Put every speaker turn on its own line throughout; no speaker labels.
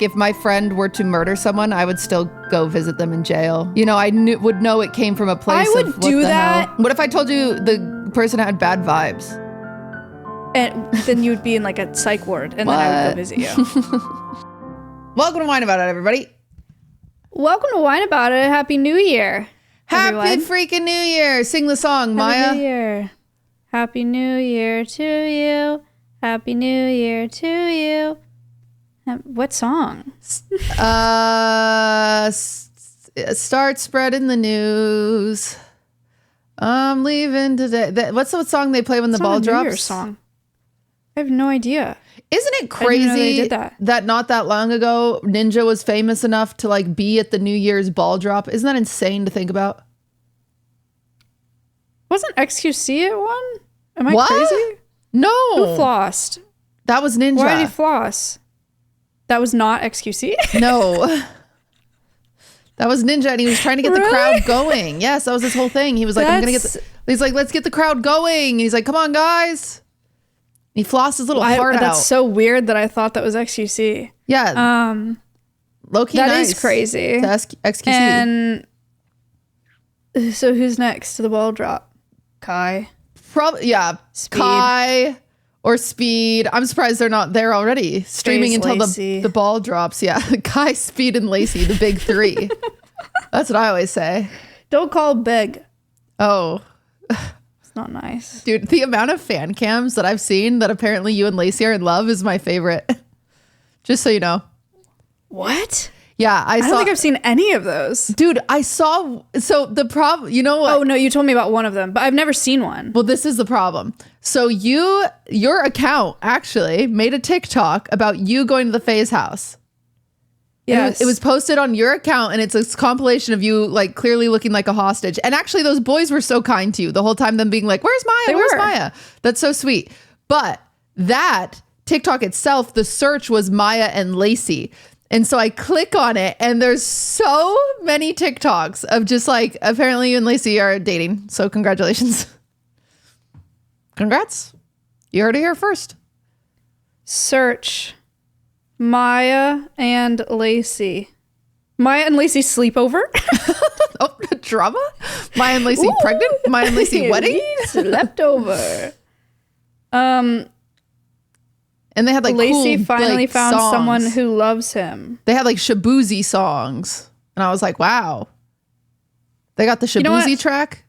if my friend were to murder someone, I would still go visit them in jail. You know, I would know it came from a place
I would
of,
do that.
Hell? What if I told you the person had bad vibes?
And then you would be in like a psych ward, and then I would go visit you.
Welcome to Wine About It, everybody.
Welcome to Wine About It. Happy New Year.
Happy
everyone.
freaking New Year. Sing the song, Maya.
Happy New Year. Happy New Year to you. Happy New Year to you. What song?
Start spreading the news. I'm leaving today. What's the song they play when the ball drops?
New Year's song. I have no idea.
Isn't it crazy
they did that
not that long ago, Ninja was famous enough to like be at the New Year's ball drop? Isn't that insane to think about?
Wasn't XQC at one? Am I crazy?
No.
Who flossed?
That was Ninja.
Why did he floss? That was not XQC?
No. That was Ninja, and he was trying to get the crowd going. Yes, that was his whole thing. He was like, he's like, let's get the crowd going. And he's like, come on, guys. He flossed his little heart out.
That's so weird that I thought that was XQC.
Yeah. Low-key
that
nice.
is crazy.
That's XQC.
And so who's next to the ball drop? Kai?
Probably, yeah.
Speed.
Kai or Speed. I'm surprised they're not there already. Streaming until the ball drops. Yeah. Kai, Speed, and Lacey, the big three. That's what I always say.
Don't call big.
Oh.
It's not nice.
Dude, the amount of fan cams that I've seen that apparently you and Lacey are in love is my favorite. Just so you know.
What?
Yeah, I
don't think I've seen any of those.
Dude, I saw. So the problem, you know what?
Oh, no, you told me about one of them, but I've never seen one.
Well, this is the problem. So your account actually made a TikTok about you going to the Faye's house.
Yes.
It was posted on your account, and it's a compilation of you like clearly looking like a hostage. And actually, those boys were so kind to you the whole time, them being like, where's Maya? Where's Maya? That's so sweet. But that TikTok itself, the search was Maya and Lacey. And so I click on it, and there's so many TikToks of just like, apparently you and Lacey are dating. So congratulations. Congrats. You heard it here first.
Search Maya and Lacey. Maya and Lacey sleepover.
Oh, drama? Maya and Lacey pregnant? Maya and Lacey wedding?
Slept over.
And they had like
Lacey
cool,
finally
like,
found
songs.
someone who loves him.
They had like Shabuzi songs. And I was like, wow. They got the Shabuzi track.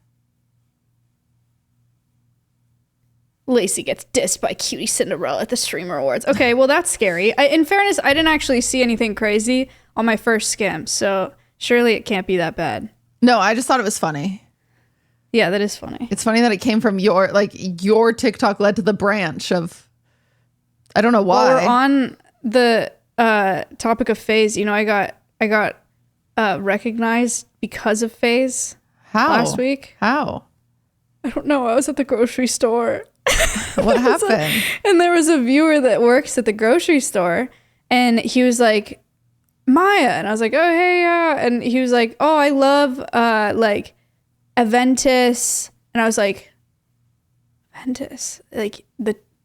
Lacey gets dissed by Cutie Cinderella at the Streamer Awards. Okay, well, that's scary. In fairness, I didn't actually see anything crazy on my first skim, so surely it can't be that bad.
No, I just thought it was funny.
Yeah, that is funny.
It's funny that it came from your TikTok led to the branch of, I don't know why.
Well, we're on the topic of FaZe. You know, I got recognized because of FaZe.
How?
Last week.
How?
I don't know. I was at the grocery store.
What happened?
And there was a viewer that works at the grocery store, and he was like, Maya. And I was like, oh, hey, and he was like, oh, I love like Aventus. And I was like, Aventus? Like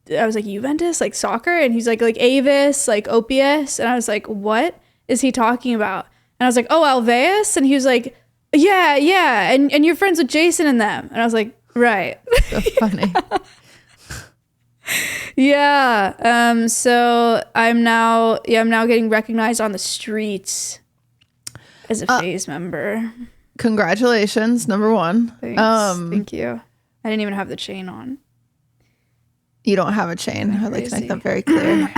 I was like, Juventus? Like soccer? And he's like Avis, like OPS. And I was like, what is he talking about? And I was like, oh, Alveus? And he was like, yeah. And you're friends with Jason and them. And I was like, right.
So funny.
Yeah. So I'm now getting recognized on the streets as a FaZe member.
Congratulations, number one.
Thanks. Thank you. I didn't even have the chain on.
You don't have a chain. I'd like to make that very clear.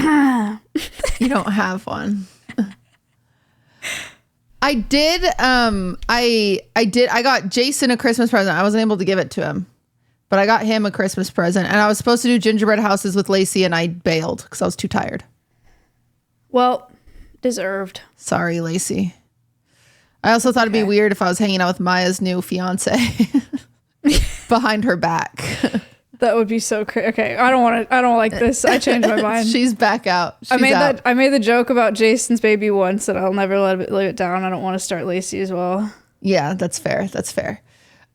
You don't have one. I did. I got Jason a Christmas present. I wasn't able to give it to him, but I got him a Christmas present, and I was supposed to do gingerbread houses with Lacey, and I bailed because I was too tired.
Well, deserved.
Sorry, Lacey. I also thought it'd be weird if I was hanging out with Maya's new fiance behind her back.
That would be so crazy. Okay, I don't like this. I changed my mind.
She's back out.
I made the joke about Jason's baby once, and I'll never let it down. I don't want to start Lacey as well.
Yeah, that's fair. That's fair.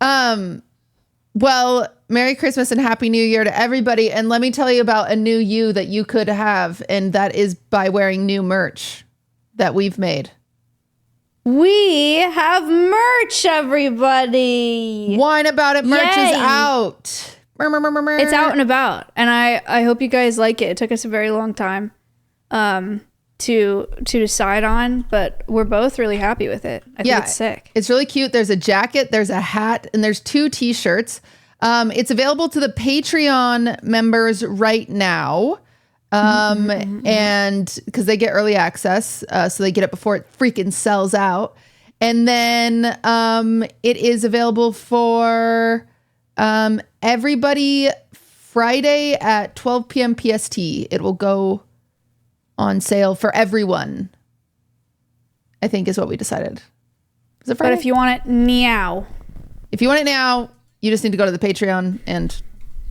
Well, Merry Christmas and Happy New Year to everybody. And let me tell you about a new you that you could have, and that is by wearing new merch. that we've made.
We have merch, everybody.
Wine About It merch
Yay.
is out.
It's out and about, and I hope you guys like it. It took us a very long time to decide on, but we're both really happy with it. I think it's sick.
It's really cute. There's a jacket, there's a hat, and there's 2 t-shirts. It's available to the Patreon members right now. And because they get early access, so they get it before it freaking sells out. And then it is available for everybody Friday at 12 p.m. PST. It will go on sale for everyone, I think is what we decided. Is it Friday?
But if you want it now,
you just need to go to the Patreon and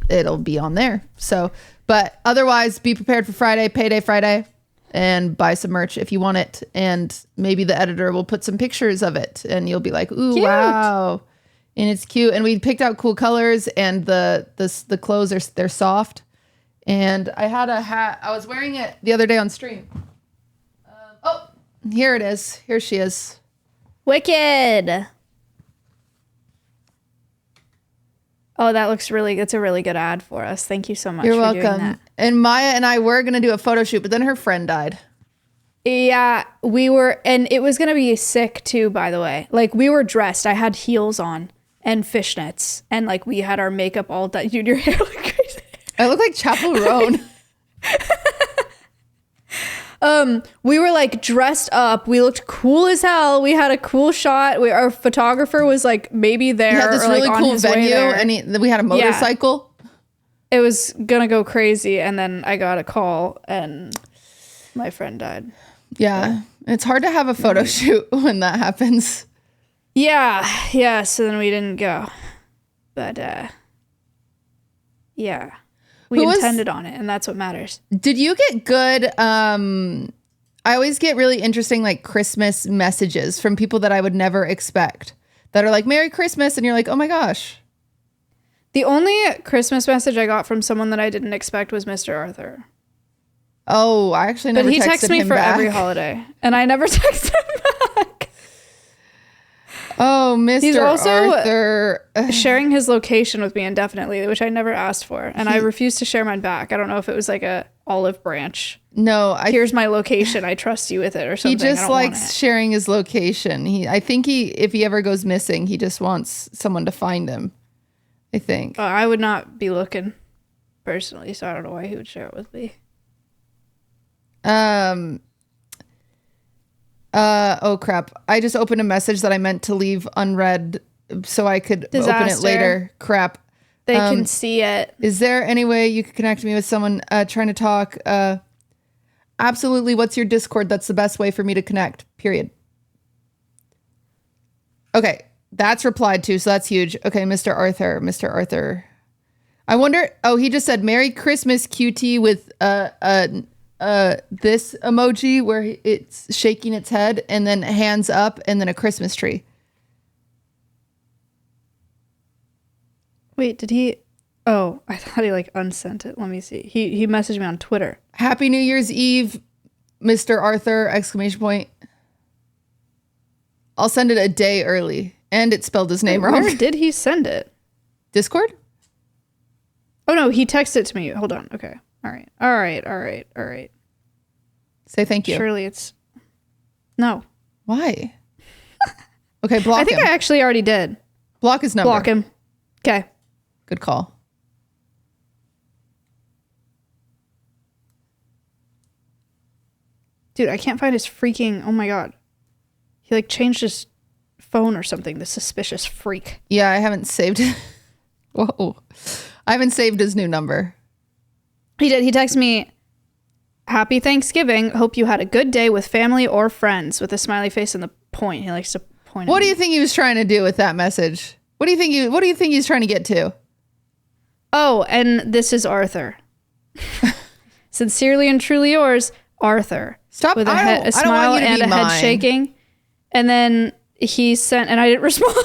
it'll be on there. So, but otherwise, be prepared for Friday, Payday Friday, and buy some merch if you want it. And maybe the editor will put some pictures of it and you'll be like, ooh,
cute.
Wow. And it's cute. And we picked out cool colors, and the clothes they're soft. And I had a hat. I was wearing it the other day on stream. Oh, here it is. Here she is.
wicked. Oh, that's a really good ad for us. Thank you so much.
You're
for
welcome.
Doing that.
And Maya and I were going to do a photo shoot, but then her friend died.
Yeah, we were, and it was going to be sick too, by the way. Like, we were dressed. I had heels on and fishnets, and like we had our makeup all done. Dude, your hair looked crazy.
I look like Chapel Roan.
We were like dressed up. We looked cool as hell. We had a cool shot. Our photographer was like maybe there.
We had this
or,
really
like, on
cool
his way
venue,
there.
and we had a motorcycle.
It was gonna go crazy, and then I got a call, and my friend died.
Yeah, it's hard to have a photo shoot when that happens.
Yeah. So then we didn't go, but yeah, we intended on it, and that's what matters.
Did you get good? I always get really interesting like Christmas messages from people that I would never expect that are like "Merry Christmas," and you're like, "Oh my gosh."
The only Christmas message I got from someone that I didn't expect was Mr. Arthur.
Oh, I actually never.
But he
texted
texts me
him
for
back.
every holiday, and I never text him back.
Oh, Mr.
He's also
Arthur
sharing his location with me indefinitely, which I never asked for, and I refused to share mine back. I don't know if it was like a olive branch.
No,
Here's my location. I trust you with it, or something.
He just likes sharing his location. I think if he ever goes missing, he just wants someone to find him. I think.
I would not be looking personally, so I don't know why he would share it with me.
Oh crap. I just opened a message that I meant to leave unread so I could open it later. Crap.
They can see it.
Is there any way you could connect me with someone trying to talk? Absolutely. What's your Discord? That's the best way for me to connect. Period. Okay. That's replied to, so that's huge. Okay, Mr. Arthur. I wonder, he just said Merry Christmas QT with this emoji where it's shaking its head and then hands up and then a Christmas tree.
Wait, did he? Oh, I thought he like unsent it. Let me see. He messaged me on Twitter.
Happy New Year's Eve, Mr. Arthur, exclamation point. I'll send it a day early. And it spelled his name wrong.
Where did he send it?
Discord?
Oh no, he texted it to me. Hold on. Okay. All right.
Say thank you.
Surely it's... No.
Why? Okay, block him.
I think I actually already did.
Block his number.
Block him. Okay.
Good call.
Dude, I can't find his freaking... Oh my god. He like changed his phone or something. The suspicious freak.
Yeah, I haven't saved it. Whoa. I haven't saved his new number.
He did. He texted me, "Happy Thanksgiving. Hope you had a good day with family or friends," with a smiley face and the point. He likes to point.
What do you think he was trying to do with that message? What do you think he's trying to get to?
Oh, and this is Arthur. Sincerely and truly yours, Arthur.
Stop.
With a smile and a head shaking. And then he sent, and I didn't respond.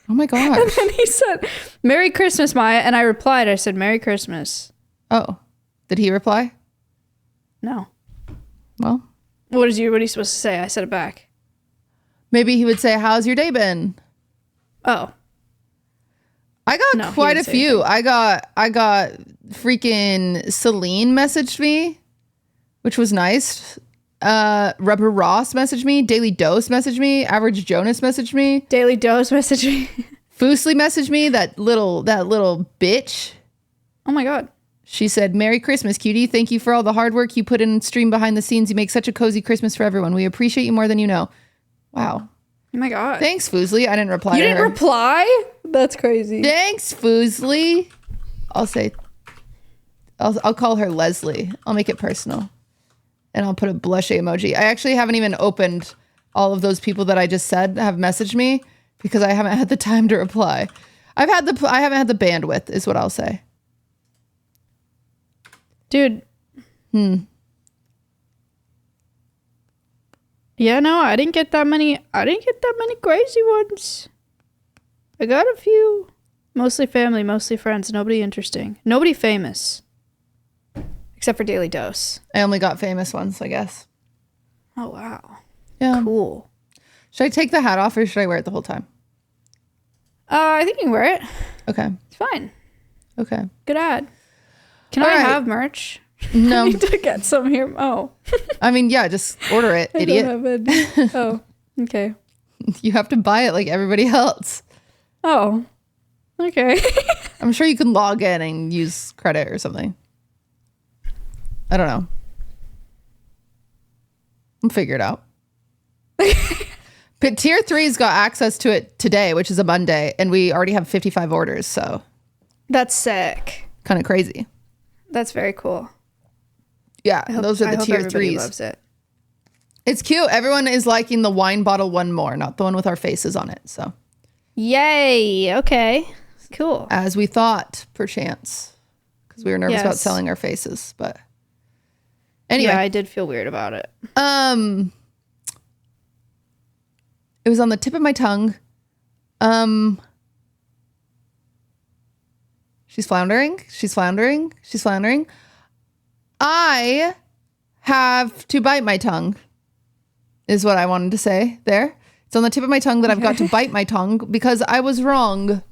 Oh my gosh.
And then he said, "Merry Christmas, Maya." And I replied, I said, "Merry Christmas."
Oh, did he reply?
No.
Well,
What are you supposed to say? I said it back.
Maybe he would say, how's your day been?
Oh.
I got quite a few. I got freaking Celine messaged me, which was nice. Rubber Ross messaged me. Daily Dose messaged me. Average Jonas messaged me.
Daily Dose messaged me.
Foosley messaged me. That little bitch.
Oh my God.
She said, Merry Christmas, cutie. Thank you for all the hard work you put in stream behind the scenes. You make such a cozy Christmas for everyone. We appreciate you more than you know. Wow.
Oh my God.
Thanks, Foosley. I didn't reply to her.
You didn't reply? That's crazy.
Thanks, Foosley. I'll call her Leslie. I'll make it personal. And I'll put a blush emoji. I actually haven't even opened all of those people that I just said have messaged me because I haven't had the time to reply. I haven't had the bandwidth is what I'll say.
Dude. Yeah, no, I didn't get that many crazy ones. I got a few. Mostly family, mostly friends. Nobody interesting. Nobody famous. Except for Daily Dose.
I only got famous ones, I guess.
Oh, wow.
Yeah.
Cool.
Should I take the hat off or should I wear it the whole time?
I think you can wear it.
Okay.
It's fine.
Okay.
Good ad. Can I have merch?
No.
I need to get some here. Oh.
I mean, yeah, just order it, idiot.
I don't have it. Oh, okay.
You have to buy it like everybody else.
Oh, okay.
I'm sure you can log in and use credit or something. I don't know. We'll figure it out. But tier 3's got access to it today, which is a Monday, and we already have 55 orders, so.
That's sick.
Kind of crazy.
That's very cool.
Yeah, those are the tier 3s.
Loves it.
It's cute. Everyone is liking the wine bottle one more, not the one with our faces on it, so.
Yay. Okay. Cool.
As we thought, perchance. Because we were nervous about selling our faces, but. Anyway.
Yeah, I did feel weird about it.
It was on the tip of my tongue. She's floundering. I have to bite my tongue, is what I wanted to say there. It's on the tip of my tongue that I've got to bite my tongue because I was wrong.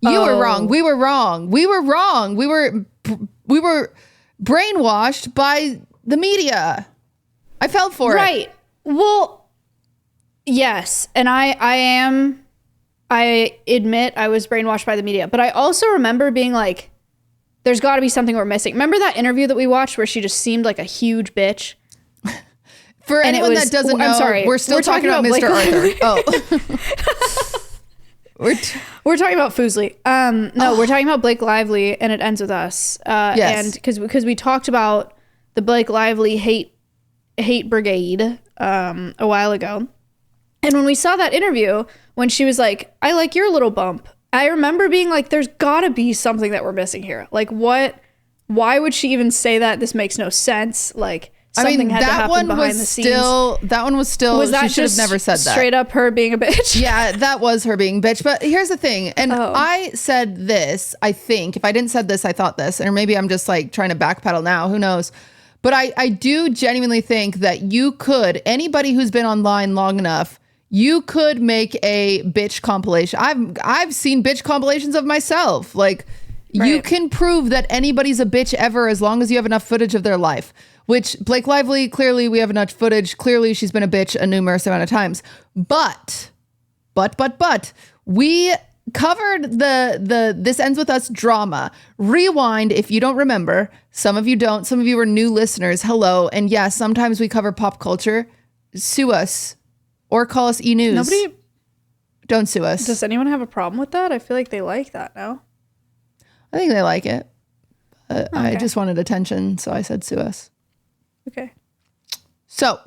You were wrong. We were wrong. We were wrong. We were brainwashed by the media. I fell for it.
Right. Well, yes. And I admit I was brainwashed by the media, but I also remember being like, there's got to be something we're missing. Remember that interview that we watched where she just seemed like a huge bitch?
For anyone that doesn't know,
I'm sorry,
we're still talking about Mr. Arthur. Oh.
We're talking about Foosley. No, we're talking about Blake Lively, and it ends with us.
Yes.
And because we talked about the Blake Lively hate brigade a while ago. And when we saw that interview, when she was like, I like your little bump, I remember being like, there's gotta be something that we're missing here. Like, what? Why would she even say that? This makes no sense. Like, something had to happen behind the scenes.
That one was still, she should have never said that.
Straight up her being a bitch?
Yeah, that was her being a bitch. But here's the thing. And I said this, I think. If I didn't said this, I thought this. Or maybe I'm just like trying to backpedal now. Who knows? But I do genuinely think that you could, anybody who's been online long enough, you could make a bitch compilation. I've seen bitch compilations of myself. Like, you can prove that anybody's a bitch ever as long as you have enough footage of their life. Which Blake Lively, clearly we have enough footage. Clearly she's been a bitch a numerous amount of times. But we covered the This Ends With Us drama. Rewind if you don't remember. Some of you don't. Some of you are new listeners. Hello. And yes, sometimes we cover pop culture. Sue us or call us E-News.
Nobody.
Don't sue us.
Does anyone have a problem with that? I feel like they like that now.
I think they like it. I just wanted attention, so I said sue us.
Okay.
So,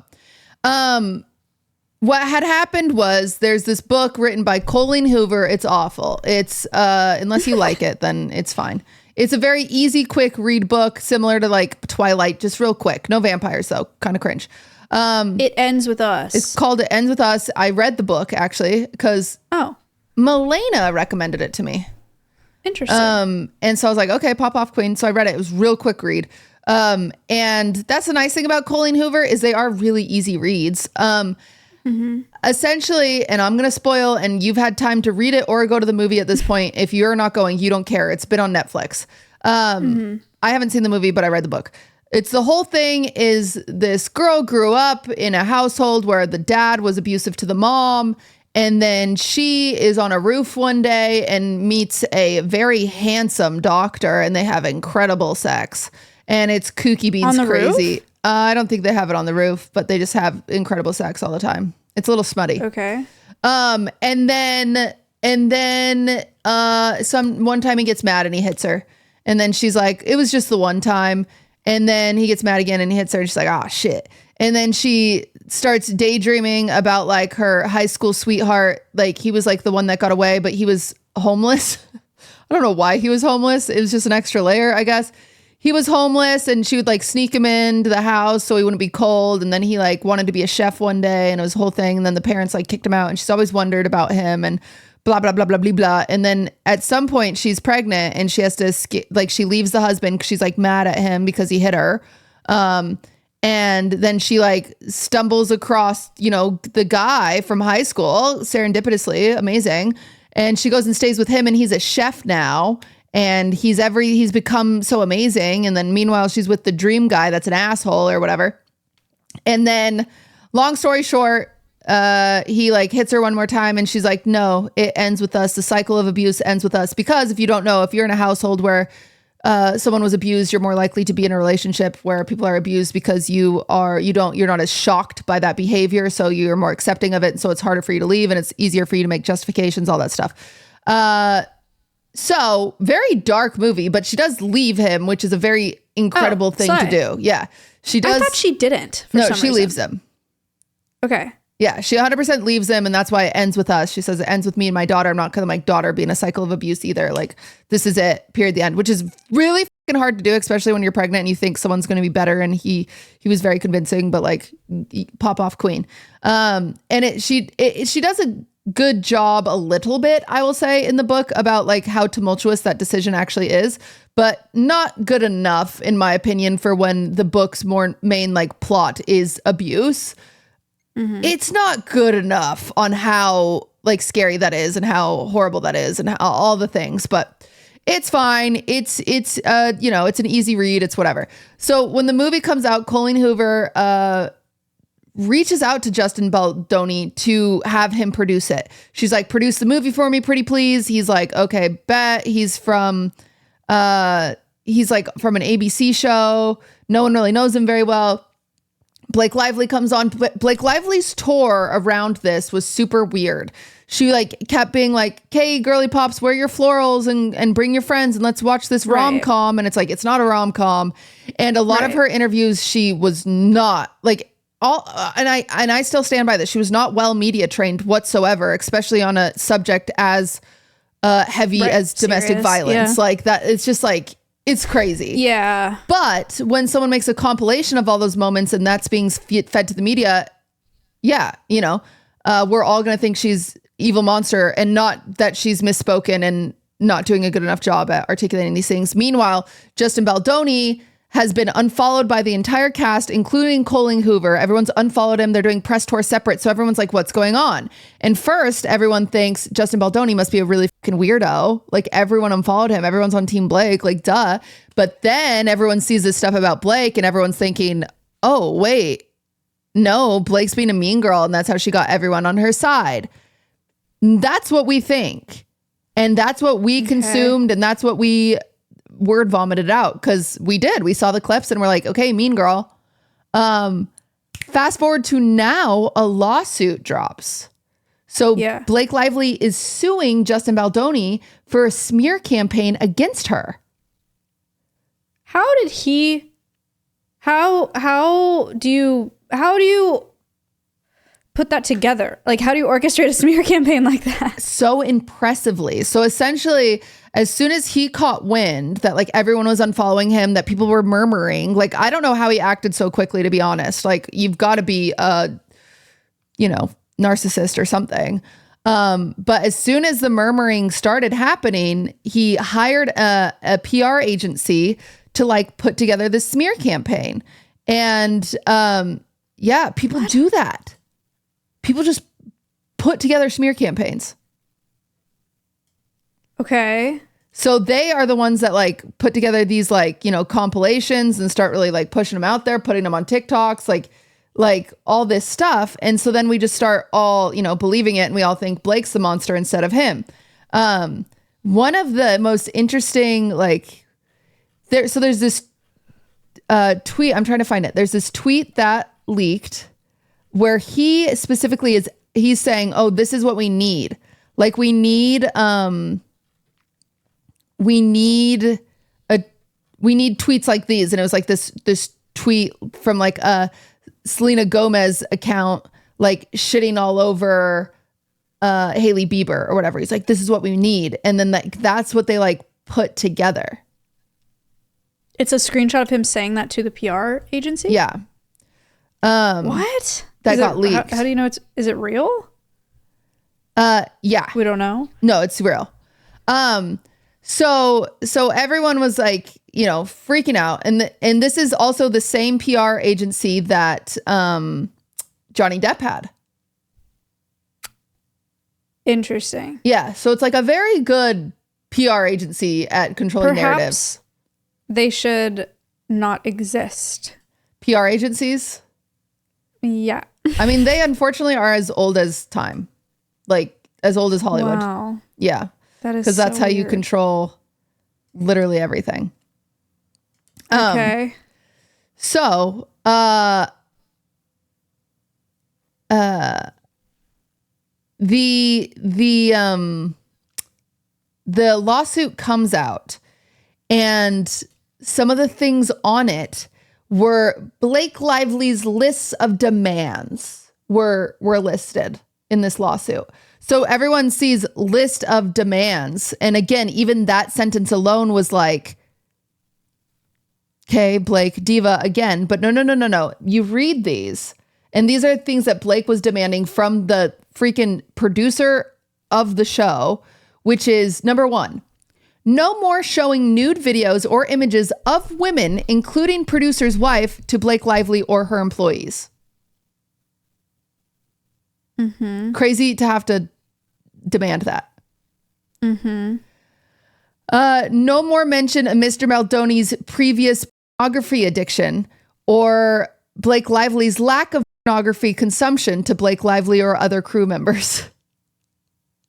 what had happened was there's this book written by Colleen Hoover. It's awful. It's, unless you like it, then it's fine. It's a very easy, quick read book, similar to like Twilight, just real quick. No vampires though. Kind of cringe.
It Ends With Us.
It's called It Ends With Us. I read the book actually because Milena recommended it to me.
Interesting.
And so I was like, okay, pop off queen. So I read it. It was real quick read. And that's the nice thing about Colleen Hoover is they are really easy reads. Essentially, and I'm going to spoil, and you've had time to read it or go to the movie at this point. If you're not going, you don't care. It's been on Netflix. I haven't seen the movie, but I read the book. It's the whole thing is this girl grew up in a household where the dad was abusive to the mom. And then she is on a roof one day and meets a very handsome doctor and they have incredible sex. And it's kooky beans crazy. I don't think they have it on the roof, but they just have incredible sex all the time. It's a little smutty.
Okay.
And then one time he gets mad and he hits her. And then she's like, it was just the one time. And then he gets mad again and he hits her and she's like, oh shit. And then she starts daydreaming about like her high school sweetheart. Like he was like the one that got away, but he was homeless. I don't know why he was homeless. It was just an extra layer, I guess. He was homeless and she would like sneak him into the house so he wouldn't be cold. And then he like wanted to be a chef one day and it was a whole thing. And then the parents like kicked him out and she's always wondered about him and blah, blah, blah, blah, blah, blah. And then at some point she's pregnant and she has to like she leaves the husband because she's like mad at him because he hit her. And then she like stumbles across, you know, the guy from high school serendipitously, amazing. And she goes and stays with him and he's a chef now. And he's become so amazing. And then meanwhile, she's with the dream guy that's an asshole or whatever. And then long story short, he like hits her one more time and she's like, no, it ends with us. The cycle of abuse ends with us. Because if you don't know, if you're in a household where someone was abused, you're more likely to be in a relationship where people are abused because you're not as shocked by that behavior. So you're more accepting of it. And so it's harder for you to leave and it's easier for you to make justifications, all that stuff. So very dark movie, but she does leave him, which is a very incredible thing to do. Yeah, she does.
I thought she didn't.
No, she leaves him.
Okay.
Yeah, she 100% leaves him, and that's why it ends with us. She says it ends with me and my daughter. I'm not going to my daughter be in a cycle of abuse either. Like, this is it, period, the end, which is really fucking hard to do, especially when you're pregnant and you think someone's going to be better. And he was very convincing, but like, pop off queen. And she does a good job a little bit, I will say, in the book about like how tumultuous that decision actually is, but not good enough, in my opinion, for when the book's more main like plot is abuse. It's not good enough on how like scary that is and how horrible that is and how, all the things, but it's fine. It's you know, it's an easy read. It's whatever. So when the movie comes out, Colleen Hoover reaches out to Justin Baldoni to have him produce it. She's like, produce the movie for me, pretty please. He's like, okay, bet. He's like from an ABC show. No one really knows him very well. Blake Lively comes on. Blake Lively's tour around this was super weird. She like kept being like, "Hey, girly pops, wear your florals and bring your friends and let's watch this rom-com." And it's like, it's not a rom-com. And a lot of her interviews, she was not like and I still stand by this. She was not well media trained whatsoever, especially on a subject as heavy as domestic violence. Yeah. Like that. It's just like, it's crazy.
Yeah.
But when someone makes a compilation of all those moments and that's being fed to the media, yeah, you know, we're all going to think she's evil monster and not that she's misspoken and not doing a good enough job at articulating these things. Meanwhile, Justin Baldoni has been unfollowed by the entire cast, including Colleen Hoover. Everyone's unfollowed him. They're doing press tour separate. So everyone's like, what's going on? And first, everyone thinks Justin Baldoni must be a really fucking weirdo. Like everyone unfollowed him. Everyone's on Team Blake, like duh. But then everyone sees this stuff about Blake and everyone's thinking, oh, wait, no, Blake's being a mean girl. And that's how she got everyone on her side. That's what we think. And that's what we consumed. And that's what we word vomited out because we saw the clips and we're like, okay, mean girl. Fast forward to now, a lawsuit drops. So Blake Lively is suing Justin Baldoni for a smear campaign against her.
How do you put that together? Like, how do you orchestrate a smear campaign like that?
So impressively. So essentially, as soon as he caught wind that like everyone was unfollowing him, that people were murmuring, like, I don't know how he acted so quickly, to be honest. Like, you've got to be a, narcissist or something. But as soon as the murmuring started happening, he hired a PR agency to like put together this smear campaign. And people do that. People just put together smear campaigns.
Okay.
So they are the ones that like put together these like, compilations and start really like pushing them out there, putting them on TikToks, like all this stuff. And so then we just start all, believing it. And we all think Blake's the monster instead of him. One of the most interesting, there's this tweet. I'm trying to find it. There's this tweet that leaked where he specifically he's saying, oh, this is what we need. Like we need tweets like these. And it was like this tweet from like a Selena Gomez account, like shitting all over Hailey Bieber or whatever. He's like, this is what we need. And then that's what they like put together.
It's a screenshot of him saying that to the PR agency?
Yeah.
What?
That got leaked.
How do you know is it real?
Yeah.
We don't know.
No, it's real. So everyone was like, freaking out. And this is also the same PR agency that Johnny Depp had.
Interesting.
Yeah. So it's like a very good PR agency at controlling narratives.
They should not exist.
PR agencies?
Yeah.
I mean, they unfortunately are as old as time. Like as old as Hollywood.
Wow.
Yeah.
That is
because that's
so
how you
weird.
control literally everything.
Okay.
So, the lawsuit comes out, and some of the things on it were Blake Lively's lists of demands were listed in this lawsuit. So everyone sees list of demands. And again, even that sentence alone was like, okay, Blake, diva again. But no. You read these, and these are things that Blake was demanding from the freaking producer of the show, which is number 1, no more showing nude videos or images of women, including producer's wife, to Blake Lively or her employees. Mm-hmm. Crazy to have to demand that. Mm-hmm. No more mention of Mr. Maldoni's previous pornography addiction or Blake Lively's lack of pornography consumption to Blake Lively or other crew members.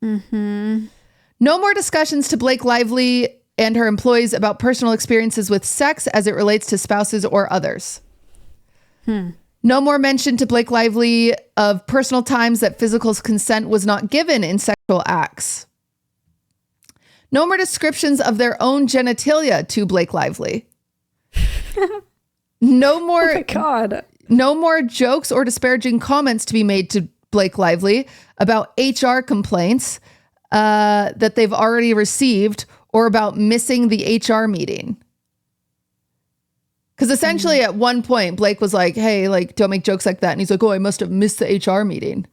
Mm-hmm. No more discussions to Blake Lively and her employees about personal experiences with sex as it relates to spouses or others. No more mention to Blake Lively of personal times that physical consent was not given in sexual acts. No more descriptions of their own genitalia to Blake Lively. No more.
Oh my God.
No more jokes or disparaging comments to be made to Blake Lively about HR complaints that they've already received or about missing the HR meeting. Because essentially at one point, Blake was like, hey, like, don't make jokes like that. And he's like, oh, I must have missed the HR meeting.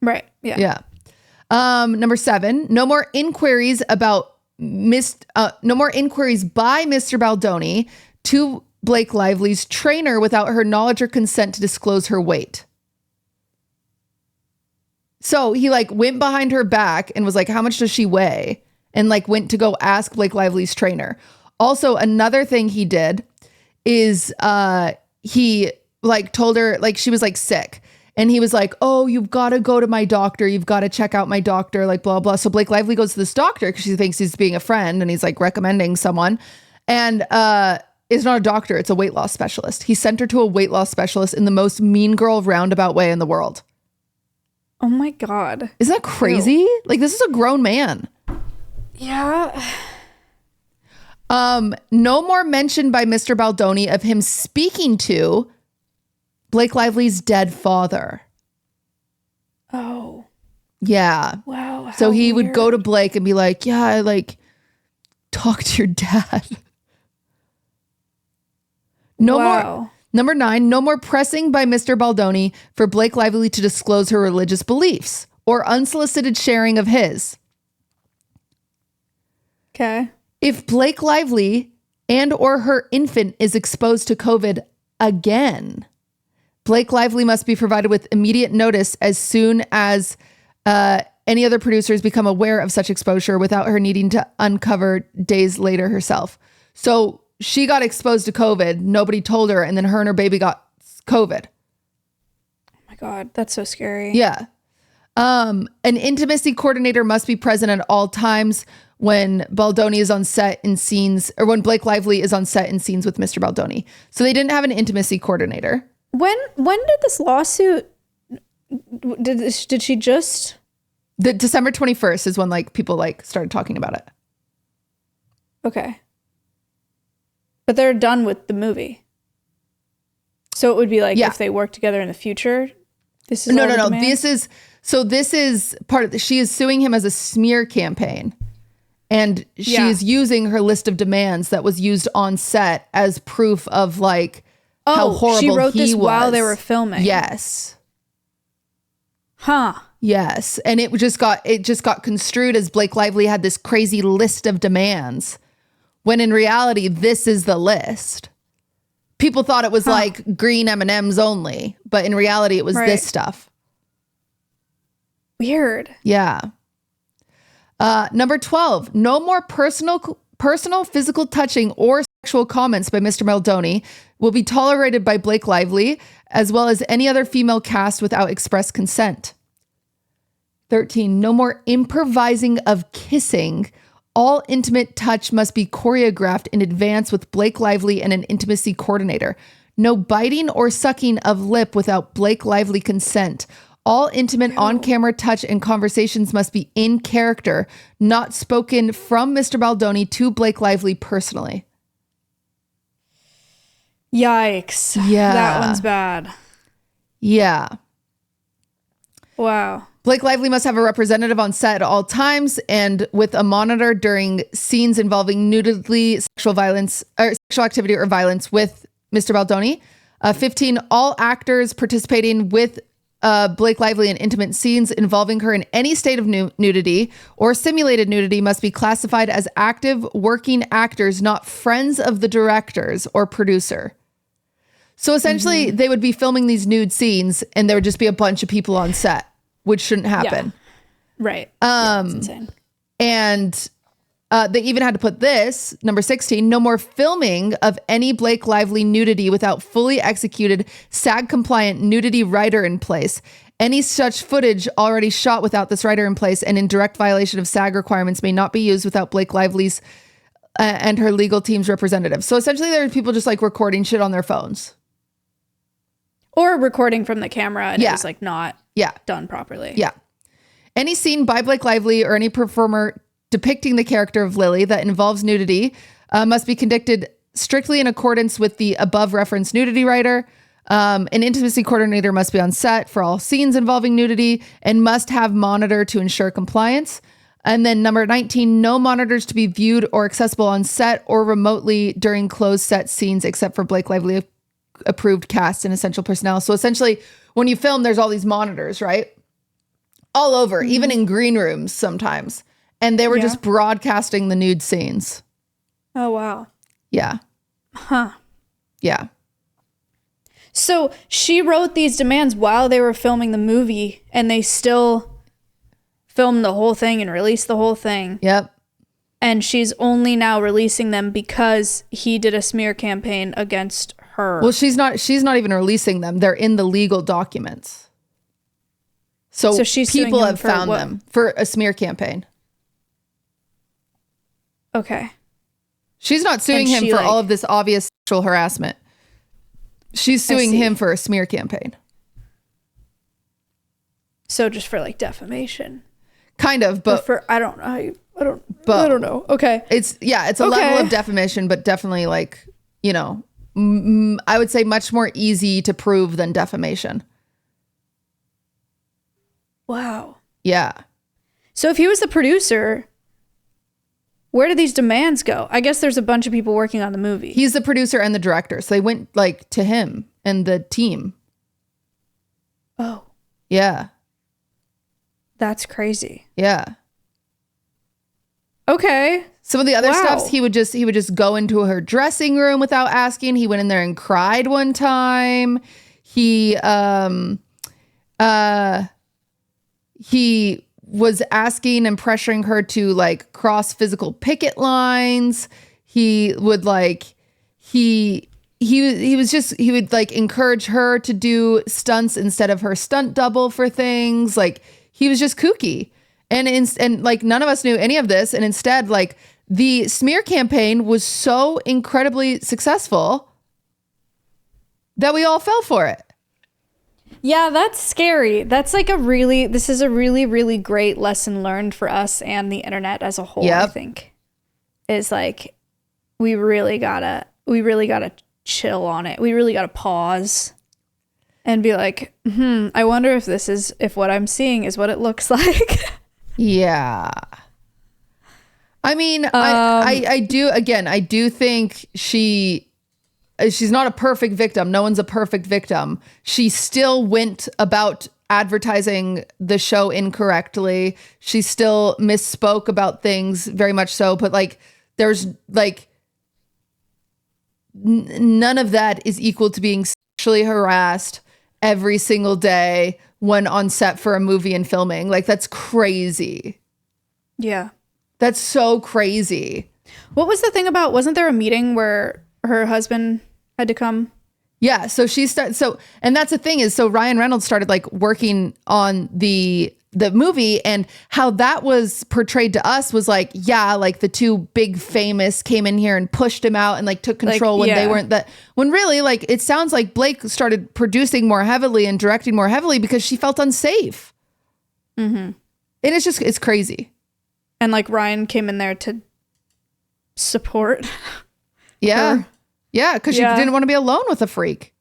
Right. Yeah.
Yeah. Number 7, no more inquiries about no more inquiries by Mr. Baldoni to Blake Lively's trainer without her knowledge or consent to disclose her weight. So he like went behind her back and was like, how much does she weigh? And like went to go ask Blake Lively's trainer. Also, another thing he did is he like told her, like, she was like sick, and he was like, oh, you've got to go to my doctor. You've got to check out my doctor, like blah, blah. So Blake Lively goes to this doctor because she thinks he's being a friend, and he's like recommending someone. And it's not a doctor. It's a weight loss specialist. He sent her to a weight loss specialist in the most mean girl roundabout way in the world.
Oh my God.
Isn't that crazy? Ew. Like, this is a grown man.
Yeah.
No more mention by Mr. Baldoni of him speaking to Blake Lively's dead father.
Oh.
Yeah.
Wow.
So he would go to Blake and be like, yeah, I like talk to your dad. No more. Number 9, no more pressing by Mr. Baldoni for Blake Lively to disclose her religious beliefs or unsolicited sharing of his.
Okay.
If Blake Lively and or her infant is exposed to COVID again, Blake Lively must be provided with immediate notice as soon as any other producers become aware of such exposure without her needing to uncover days later herself. So she got exposed to COVID. Nobody told her. And then her and her baby got COVID.
Oh my God. That's so scary.
Yeah. An intimacy coordinator must be present at all times when Baldoni is on set in scenes, or when Blake Lively is on set in scenes with Mr. Baldoni. So they didn't have an intimacy coordinator.
When did this lawsuit, did she just?
The December 21st is when like people like started talking about it.
Okay. But they're done with the movie. So it would be like if they work together in the future. This is
no. This is part of she is suing him as a smear campaign. And she is using her list of demands that was used on set as proof of like how horrible
she wrote this
was.
while they were filming.
Yes.
Huh.
Yes. And it just got construed as Blake Lively had this crazy list of demands, when in reality, this is the list. People thought it was like green M&Ms only, but in reality, it was this stuff.
Weird.
Yeah. Number 12, no more personal physical touching or sexual comments by Mr. Baldoni will be tolerated by Blake Lively, as well as any other female cast without express consent. 13, no more improvising of kissing. All intimate touch must be choreographed in advance with Blake Lively and an intimacy coordinator. No biting or sucking of lip without Blake Lively consent. All intimate on-camera touch and conversations must be in character, not spoken from Mr. Baldoni to Blake Lively personally.
Yikes.
Yeah.
That one's bad.
Yeah.
Wow.
Blake Lively must have a representative on set at all times and with a monitor during scenes involving nudity, sexual violence, or sexual activity or violence with Mr. Baldoni. 15, all actors participating with Blake Lively in intimate scenes involving her in any state of nudity or simulated nudity must be classified as active working actors, not friends of the directors or producer. So essentially, they would be filming these nude scenes and there would just be a bunch of people on set, which shouldn't happen.
Yeah. Right. That's insane.
And they even had to put this, number 16, no more filming of any Blake Lively nudity without fully executed SAG-compliant nudity writer in place. Any such footage already shot without this writer in place and in direct violation of SAG requirements may not be used without Blake Lively's and her legal team's representative. So essentially there are people just like recording shit on their phones.
Or recording from the camera and it's like not done properly.
Yeah. Any scene by Blake Lively or any performer depicting the character of Lily that involves nudity must be conducted strictly in accordance with the above referenced nudity writer. An intimacy coordinator must be on set for all scenes involving nudity and must have monitor to ensure compliance. And then number 19, no monitors to be viewed or accessible on set or remotely during closed set scenes except for Blake Lively approved cast and essential personnel. So essentially when you film, there's all these monitors, right? All over, even in green rooms sometimes. And they were just broadcasting the nude scenes.
Oh, wow.
Yeah.
Huh.
Yeah.
So she wrote these demands while they were filming the movie and they still filmed the whole thing and released the whole thing.
Yep.
And she's only now releasing them because he did a smear campaign against her.
Well, she's not even releasing them. They're in the legal documents. So
she's
people
suing him
have found them for a smear campaign.
Okay.
She's not suing him for all of this obvious sexual harassment. She's suing him for a smear campaign.
So just for like defamation.
Kind of, but
I don't know. I don't know. Okay.
It's a level of defamation, but definitely like, I would say much more easy to prove than defamation.
Wow.
Yeah.
So if he was the producer, where did these demands go? I guess there's a bunch of people working on the movie.
He's the producer and the director. So they went like to him and the team.
Oh.
Yeah.
That's crazy.
Yeah.
Okay.
Some of the other stuffs, he would just go into her dressing room without asking. He went in there and cried one time. He was asking and pressuring her to like cross physical picket lines. He would like he would like encourage her to do stunts instead of her stunt double for things. Like he was just kooky. And like none of us knew any of this. And instead, like the smear campaign was so incredibly successful that we all fell for it.
Yeah, that's scary. That's like this is a really, really great lesson learned for us and the internet as a whole, I think. Is like, we really gotta chill on it. We really gotta pause and be like, I wonder if what I'm seeing is what it looks like.
Yeah. I mean, I do think she's not a perfect victim. No one's a perfect victim. She still went about advertising the show incorrectly. She still misspoke about things very much so, but like there's like none of that is equal to being sexually harassed every single day when on set for a movie and filming. Like that's crazy.
Yeah.
That's so crazy.
What was the thing about, wasn't there a meeting where her husband had to come?
Yeah. So and that's the thing is, so Ryan Reynolds started like working on the movie, and how that was portrayed to us was like, yeah, like the two big famous came in here and pushed him out and like took control when they weren't that, when really like it sounds like Blake started producing more heavily and directing more heavily because she felt unsafe. And it's crazy.
And like Ryan came in there to support.
Yeah.
her.
Yeah. Cause she didn't want to be alone with a freak.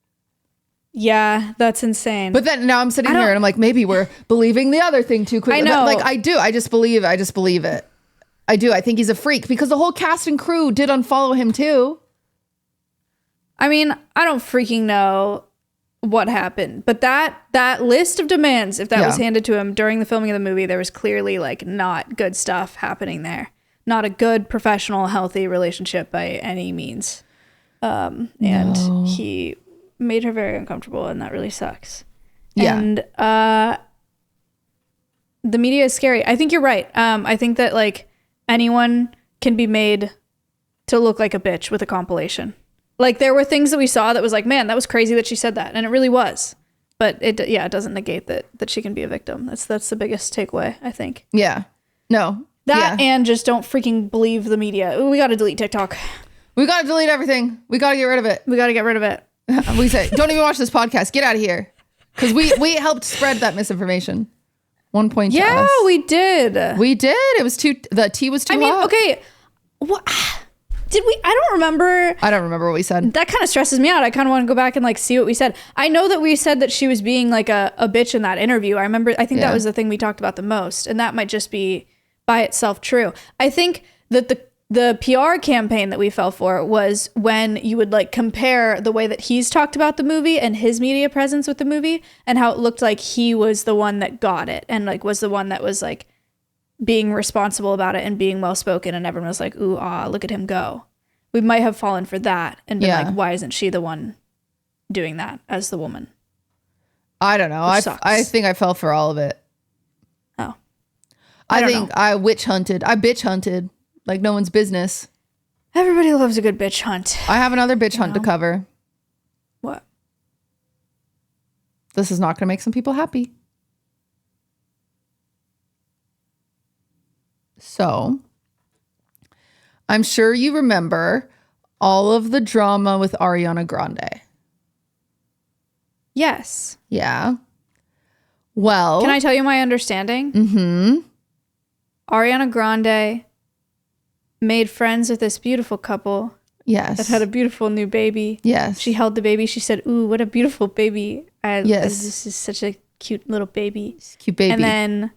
Yeah, that's insane.
But then now I'm sitting here and I'm like, maybe we're believing the other thing too quickly.
I know.
Like I do. I just believe it. I do. I think he's a freak because the whole cast and crew did unfollow him too.
I mean, I don't freaking know what happened, but that list of demands, if that was handed to him during the filming of the movie, there was clearly like not good stuff happening there. Not a good, professional, healthy relationship by any means. And he made her very uncomfortable, and that really sucks. Yeah. And the media is scary. I think you're right. I think that like anyone can be made to look like a bitch with a compilation. Like there were things that we saw that was like, man, that was crazy that she said that, and it really was. But it doesn't negate that she can be a victim. That's the biggest takeaway, I think.
Yeah. No.
And just don't freaking believe the media. Ooh, we got to delete TikTok.
We got to delete everything. We got to get rid of it. We say, don't even watch this podcast. Get out of here. Because we helped spread that misinformation. 1 point to us.
Yeah, we did.
We did. It was the tea was too hot.
Okay. What did we? I don't remember
what we said.
That kind of stresses me out. I kind of want to go back and like see what we said. I know that we said that she was being like a bitch in that interview. I think that was the thing we talked about the most. And that might just be by itself true. I think that the PR campaign that we fell for was when you would like compare the way that he's talked about the movie and his media presence with the movie, and how it looked like he was the one that got it and like was the one that was like being responsible about it and being well spoken, and everyone was like, ooh, look at him go. We might have fallen for that and been like, why isn't she the one doing that as the woman?
I don't know. I think I fell for all of it.
Oh.
I think I bitch hunted like no one's business.
Everybody loves a good bitch hunt.
I have another bitch hunt to cover.
What?
This is not going to make some people happy. So, I'm sure you remember all of the drama with Ariana Grande.
Yes.
Yeah. Well.
Can I tell you my understanding?
Mm-hmm.
Ariana Grande made friends with this beautiful couple.
Yes.
That had a beautiful new baby.
Yes.
She held the baby. She said, ooh, what a beautiful baby.
Yes.
This is such a cute little baby.
Cute baby.
And then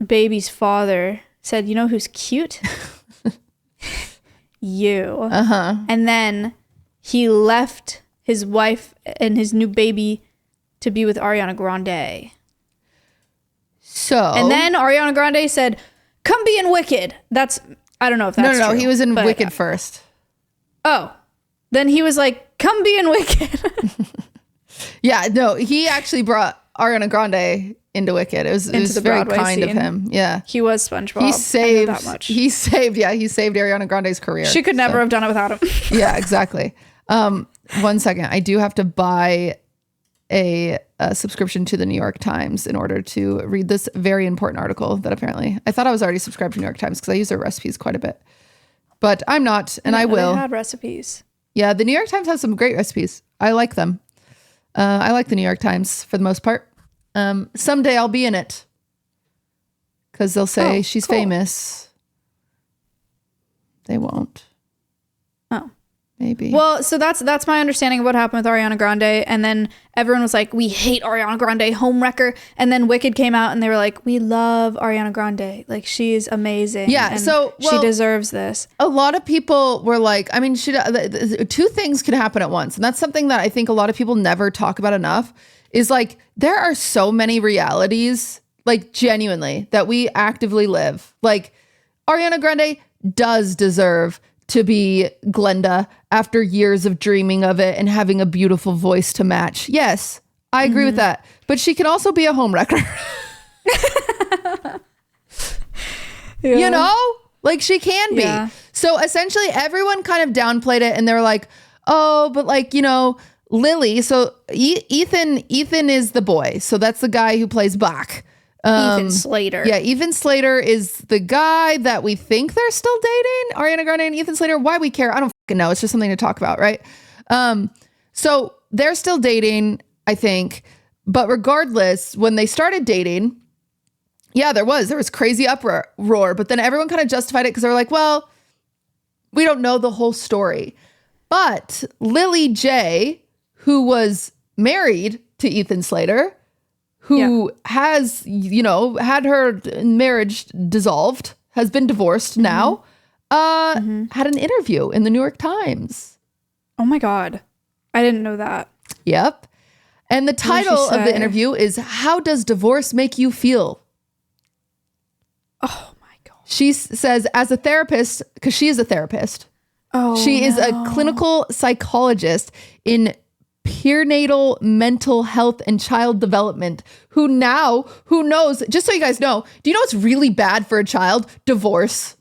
baby's father said, you know who's cute? You.
Uh-huh.
And then he left his wife and his new baby to be with Ariana Grande.
So.
And then Ariana Grande said, come be in Wicked. That's I don't know if that's
No,
true,
he was in Wicked first.
Oh, then he was like, come be in Wicked.
Yeah, no, he actually brought Ariana Grande into Wicked. It was very Broadway kind of him. Yeah.
He was SpongeBob.
He saved
that much.
He saved Ariana Grande's career.
She could never have done it without him.
Yeah, exactly. 1 second. I do have to buy a subscription to the New York Times in order to read this very important article that apparently I thought I was already subscribed to New York Times because I use their recipes quite a bit. But I'm not, and I will.
They had recipes.
Yeah, the New York Times has some great recipes. I like them. I like the New York Times for the most part. Someday I'll be in it because they'll say she's famous. They won't.
Oh,
maybe.
Well, so that's my understanding of what happened with Ariana Grande. And then everyone was like, we hate Ariana Grande, Homewrecker. And then Wicked came out and they were like, we love Ariana Grande. Like, she's amazing.
Yeah.
And
so
she deserves this.
A lot of people were like, I mean, two things can happen at once. And that's something that I think a lot of people never talk about enough is like, there are so many realities, like genuinely, that we actively live. Like Ariana Grande does deserve to be Glenda after years of dreaming of it and having a beautiful voice to match. Yes, I agree with that. But she can also be a homewrecker.
Yeah.
You know? Like she can be.
Yeah.
So essentially everyone kind of downplayed it and they were like, oh, but like, you know, Lily. So Ethan is the boy. So that's the guy who plays Bach.
Ethan Slater.
Yeah, Ethan Slater is the guy that we think they're still dating. Ariana Grande and Ethan Slater. Why we care? I don't fucking know. It's just something to talk about, right? So they're still dating, I think. But regardless, when they started dating, yeah, there was crazy uproar. But then everyone kind of justified it because they were like, well, we don't know the whole story. But Lily J, who was married to Ethan Slater, who has, you know, had her marriage dissolved, has been divorced now, had an interview in the New York Times.
Oh my God. I didn't know that.
Yep. And the title of the interview is, How Does Divorce Make You Feel?
Oh my God.
She says, as a therapist, because she is a therapist. She is a clinical psychologist in perinatal mental health and child development who knows, just so you guys know, do you know what's really bad for a child? Divorce.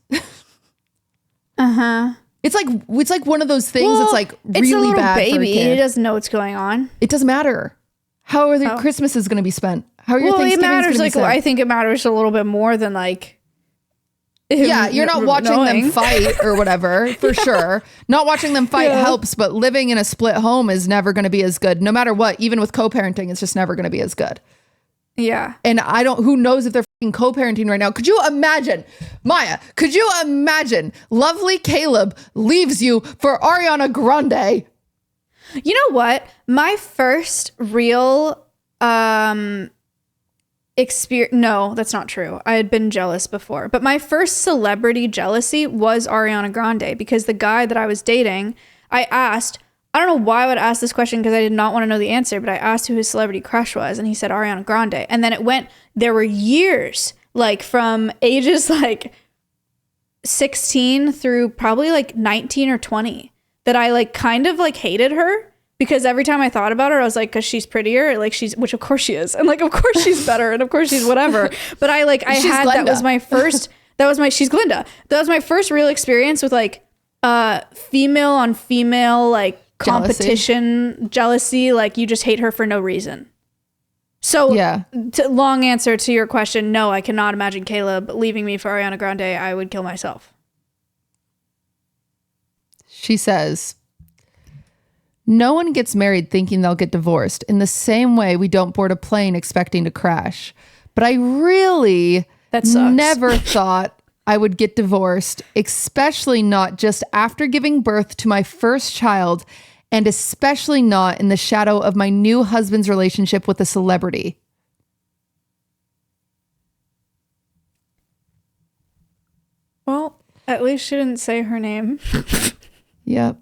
It's like one of those things that's like really bad for a kid.
He doesn't know what's going on.
It doesn't matter. How are their Christmases going to be spent? How are your Thanksgivings going to be spent?
I think it matters a little bit more than like
yeah, you're not watching them fight or whatever, for sure. Not watching them fight helps, but living in a split home is never going to be as good. No matter what, even with co-parenting, it's just never going to be as good.
Yeah.
And who knows if they're fucking co-parenting right now. Could you imagine, Maya, lovely Caleb leaves you for Ariana Grande?
You know what? My first real experience, no, that's not true. I had been jealous before, but my first celebrity jealousy was Ariana Grande because the guy that I was dating, I don't know why I would ask this question because I did not want to know the answer, but I asked who his celebrity crush was and he said Ariana Grande. And then there were years, like from ages like 16 through probably like 19 or 20 that I like kind of like hated her. Because every time I thought about her, I was like, because she's prettier, like which of course she is. And like, of course she's better. And of course she's whatever. But she's Glenda. She's Glinda. That was my first real experience with like female on female, like competition, jealousy. Like you just hate her for no reason. So long answer to your question. No, I cannot imagine Caleb leaving me for Ariana Grande. I would kill myself.
She says, no one gets married thinking they'll get divorced. In the same way, we don't board a plane expecting to crash. But I really never thought I would get divorced, especially not just after giving birth to my first child, and especially not in the shadow of my new husband's relationship with a celebrity.
Well, at least she didn't say her name.
Yep.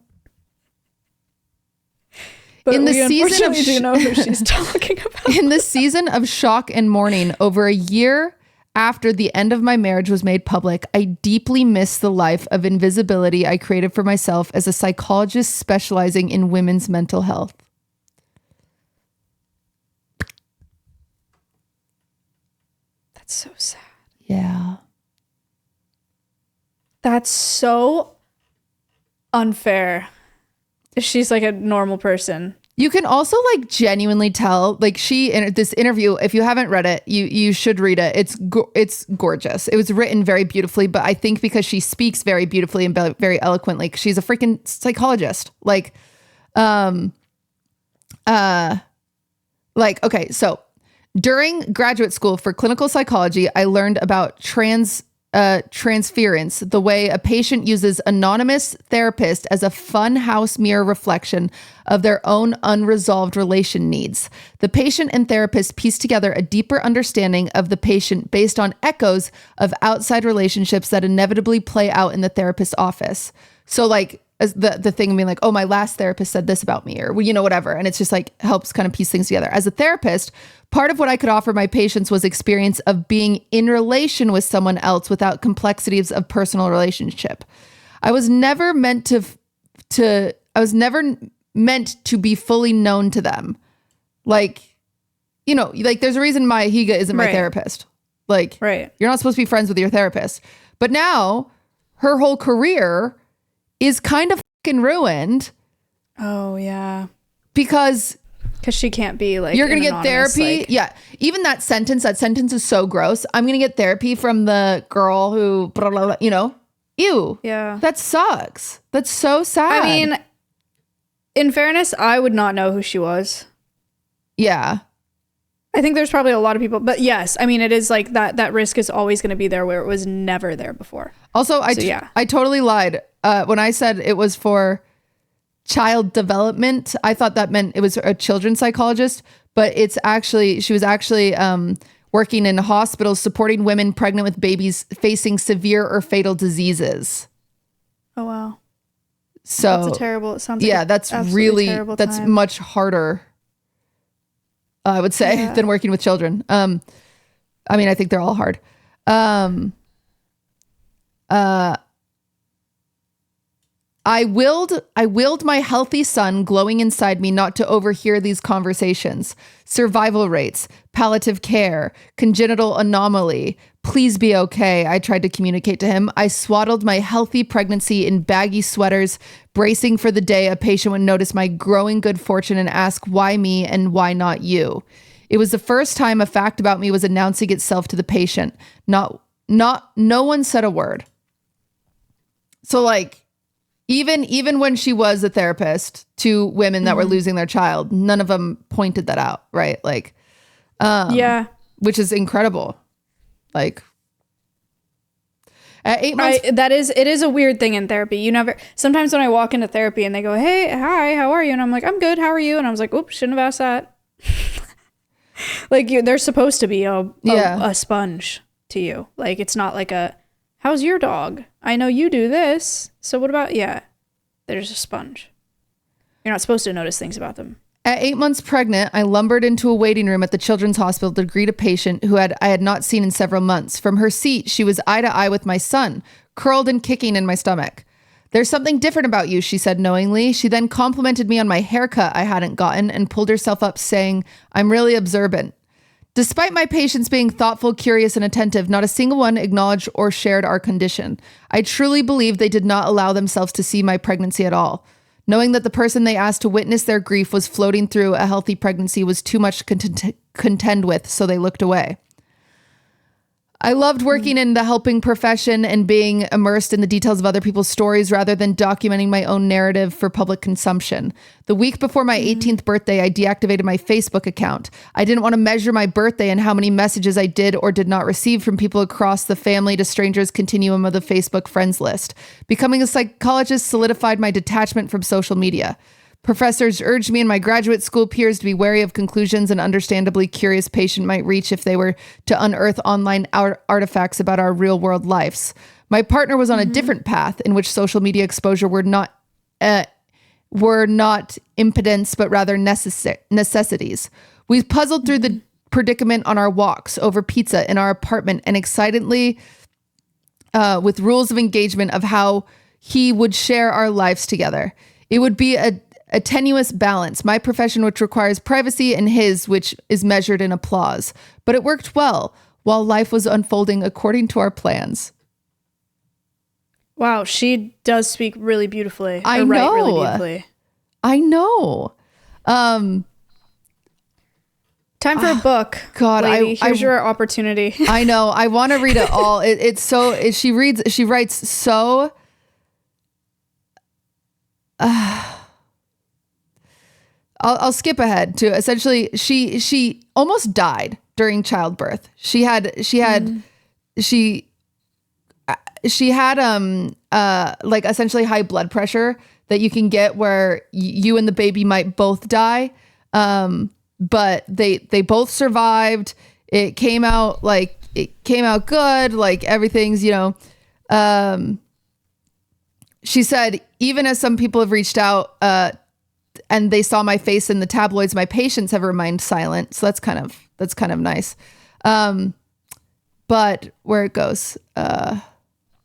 But in the season of do know who she's talking about.
In the season of shock and mourning over a year after the end of my marriage was made public, I deeply miss the life of invisibility I created for myself as a psychologist specializing in women's mental health.
That's so sad.
Yeah.
That's so unfair. She's like a normal person.
You can also like genuinely tell, like she in this interview, if you haven't read it, you should read it. It's gorgeous. It was written very beautifully, but I think because she speaks very beautifully and very eloquently, she's a freaking psychologist. Okay, so during graduate school for clinical psychology, I learned about transference, the way a patient uses anonymous therapist as a fun house mirror reflection of their own unresolved relation needs. The patient and therapist piece together a deeper understanding of the patient based on echoes of outside relationships that inevitably play out in the therapist's office. So like as the thing of being like, oh, my last therapist said this about me, or whatever. And it's just like helps kind of piece things together. As a therapist, part of what I could offer my patients was experience of being in relation with someone else without complexities of personal relationship. I was never meant to be fully known to them. Like there's a reason my Higa isn't my therapist. Like,
right.
You're not supposed to be friends with your therapist. But now her whole career is kind of fucking ruined.
Oh, yeah.
Because
she can't be like,
you're going to get therapy. Like, yeah. Even that sentence is so gross. I'm going to get therapy from the girl who, blah, blah, blah, ew.
Yeah.
That sucks. That's so sad.
I mean, in fairness, I would not know who she was.
Yeah.
I think there's probably a lot of people, but yes, I mean, it is like that risk is always going to be there where it was never there before.
Also, I totally lied. When I said it was for child development, I thought that meant it was a children's psychologist, but she was actually working in hospitals supporting women pregnant with babies facing severe or fatal diseases.
Oh, wow.
So
that's it sounds like
that's really, that's much harder, I would say, than working with children. I mean, I think they're all hard. I willed my healthy son glowing inside me not to overhear these conversations. Survival rates, palliative care, congenital anomaly. Please be okay, I tried to communicate to him. I swaddled my healthy pregnancy in baggy sweaters, bracing for the day a patient would notice my growing good fortune and ask why me and why not you. It was the first time a fact about me was announcing itself to the patient. No one said a word. So like, even when she was a therapist to women that were losing their child, none of them pointed that out, right? Like, which is incredible. Like, at 8 months,
it is a weird thing in therapy. Sometimes when I walk into therapy and they go, hey, hi, how are you? And I'm like, I'm good. How are you? And I was like, oops, shouldn't have asked that. Like they're supposed to be a sponge to you. Like, it's not like how's your dog? I know you do this. So what about, they're just a sponge. You're not supposed to notice things about them.
At 8 months pregnant, I lumbered into a waiting room at the Children's Hospital to greet a patient who I had not seen in several months. From her seat, she was eye to eye with my son, curled and kicking in my stomach. There's something different about you, she said knowingly. She then complimented me on my haircut I hadn't gotten and pulled herself up saying, I'm really observant. Despite my patients being thoughtful, curious, and attentive, not a single one acknowledged or shared our condition. I truly believe they did not allow themselves to see my pregnancy at all. Knowing that the person they asked to witness their grief was floating through a healthy pregnancy was too much to contend with, so they looked away. I loved working in the helping profession and being immersed in the details of other people's stories rather than documenting my own narrative for public consumption. The week before my 18th birthday, I deactivated my Facebook account. I didn't want to measure my birthday and how many messages I did or did not receive from people across the family to strangers continuum of the Facebook friends list. Becoming a psychologist solidified my detachment from social media. Professors urged me and my graduate school peers to be wary of conclusions an understandably curious patient might reach if they were to unearth online artifacts about our real world lives. My partner was on a different path in which social media exposure were not impediments, but rather necessities. We puzzled through predicament on our walks, over pizza in our apartment, and excitedly with rules of engagement of how he would share our lives together. It would be a tenuous balance, my profession, which requires privacy, and his, which is measured in applause. But it worked well while life was unfolding according to our plans.
Wow, she does speak really beautifully.
I know.
Write really beautifully.
I know.
Time for a book.
God,
lady. Here's your opportunity.
I know. I want to read it all. She writes so. I'll skip ahead to essentially she almost died during childbirth. She had like essentially high blood pressure that you can get where you and the baby might both die. But they both survived. It came out good. Like everything's, she said, even as some people have reached out, and they saw my face in the tabloids, my patients have remained silent. So that's kind of nice. But where it goes,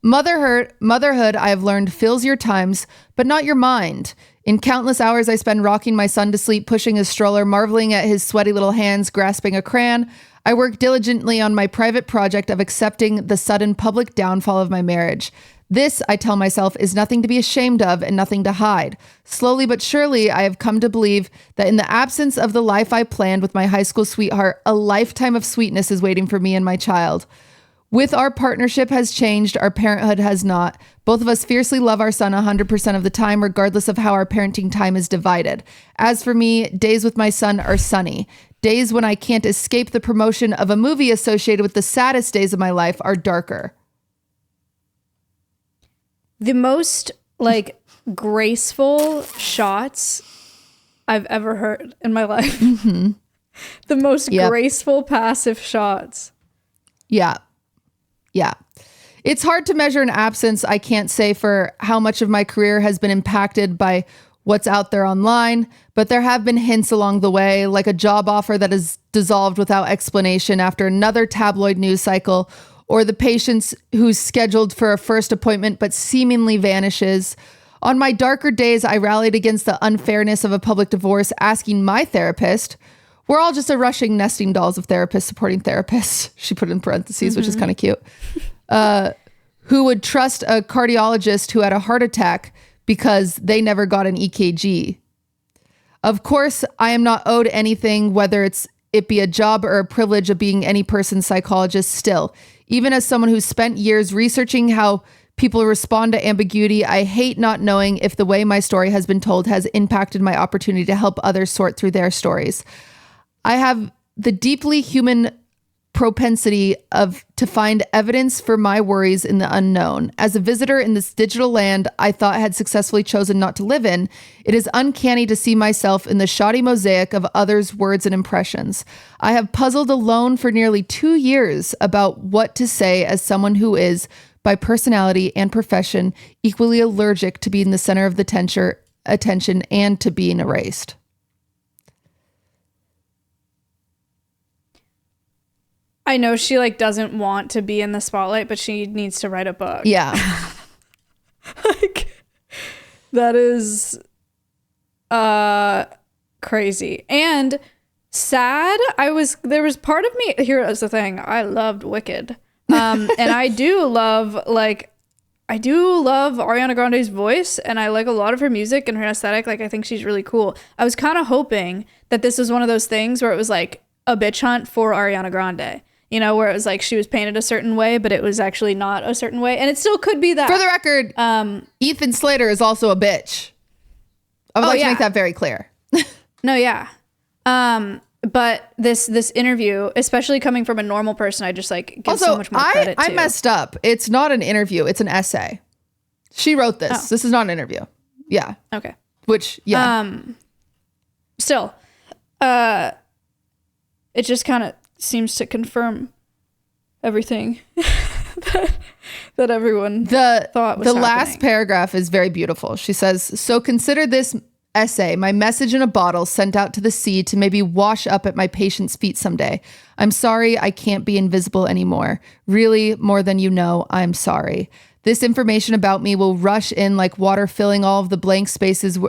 motherhood, I have learned, fills your times, but not your mind. In countless hours I spend rocking my son to sleep, pushing his stroller, marveling at his sweaty little hands grasping a crayon. I work diligently on my private project of accepting the sudden public downfall of my marriage. This, I tell myself, is nothing to be ashamed of and nothing to hide. Slowly but surely, I have come to believe that in the absence of the life I planned with my high school sweetheart, a lifetime of sweetness is waiting for me and my child. With our partnership has changed, our parenthood has not. Both of us fiercely love our son 100% of the time, regardless of how our parenting time is divided. As for me, days with my son are sunny. Days when I can't escape the promotion of a movie associated with the saddest days of my life are darker.
The most graceful shots I've ever heard in my life.
Mm-hmm.
The most graceful passive shots.
Yeah. It's hard to measure an absence. I can't say for how much of my career has been impacted by what's out there online, but there have been hints along the way, like a job offer that is dissolved without explanation after another tabloid news cycle, or the patient who's scheduled for a first appointment but seemingly vanishes. On my darker days, I rallied against the unfairness of a public divorce, asking my therapist, we're all just a rushing nesting dolls of therapists supporting therapists, she put in parentheses, which is kind of cute, who would trust a cardiologist who had a heart attack because they never got an EKG. Of course, I am not owed anything, whether it be a job or a privilege of being any person's psychologist still. Even as someone who's spent years researching how people respond to ambiguity, I hate not knowing if the way my story has been told has impacted my opportunity to help others sort through their stories. I have the deeply human propensity to find evidence for my worries in the unknown. As a visitor in this digital land I thought I had successfully chosen not to live in, it is uncanny to see myself in the shoddy mosaic of others' words and impressions. I have puzzled alone for nearly 2 years about what to say as someone who is, by personality and profession, equally allergic to being the center of the attention and to being erased.
I know she doesn't want to be in the spotlight, but she needs to write a book.
Yeah.
That is crazy and sad. There was part of me, here is the thing, I loved Wicked. And I do love Ariana Grande's voice, and I like a lot of her music and her aesthetic. I think she's really cool. I was kind of hoping that this was one of those things where it was a bitch hunt for Ariana Grande. Where it was she was painted a certain way, but it was actually not a certain way. And it still could be that.
For the record, Ethan Slater is also a bitch. I would like to make that very clear.
No, yeah. But this interview, especially coming from a normal person, I just give
also,
so much more credit to.
I messed up. It's not an interview. It's an essay. She wrote this. Oh. This is not an interview. Yeah.
Okay.
Which, yeah.
Still, it just kind of seems to confirm everything that everyone thought was happening.
Last paragraph is very beautiful. She says, so consider this essay, my message in a bottle sent out to the sea to maybe wash up at my patient's feet someday. I'm sorry I can't be invisible anymore. Really, more than you know, I'm sorry. This information about me will rush in like water filling all of the blank spaces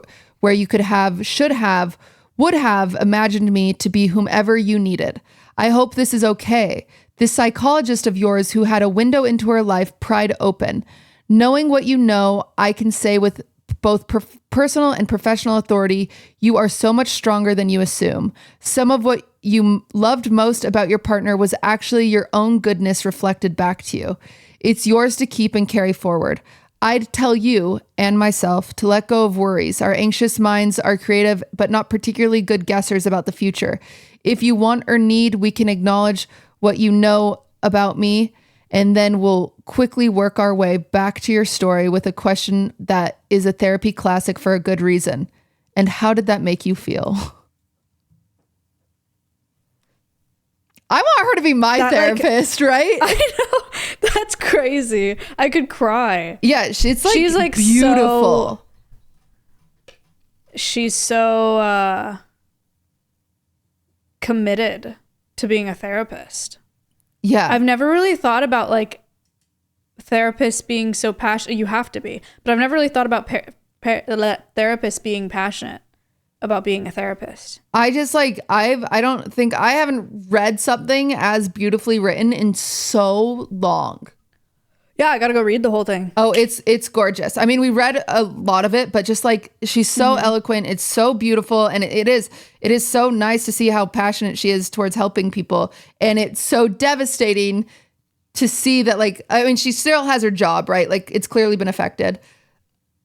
where you could have, should have, would have imagined me to be whomever you needed. I hope this is okay. This psychologist of yours who had a window into her life pried open. Knowing what you know, I can say with both personal and professional authority, you are so much stronger than you assume. Some of what you loved most about your partner was actually your own goodness reflected back to you. It's yours to keep and carry forward. I'd tell you and myself to let go of worries. Our anxious minds are creative, but not particularly good guessers about the future. If you want or need, we can acknowledge what you know about me, and then we'll quickly work our way back to your story with a question that is a therapy classic for a good reason. And how did that make you feel? I want her to be my therapist, right?
I know. That's crazy. I could cry.
Yeah, she's like
beautiful. She's so committed to being a therapist.
Yeah.
I've never really thought about like therapists being so passionate. You have to be. But I've never really thought about therapists being passionate about being a therapist.
I just like, I haven't read something as beautifully written in so long.
Yeah, I gotta go read the whole thing.
Oh, it's gorgeous. I mean, we read a lot of it, but just like she's so eloquent, it's so beautiful, and it is so nice to see how passionate she is towards helping people. And it's so devastating to see that, like, I mean, she still has her job, right? Like, it's clearly been affected.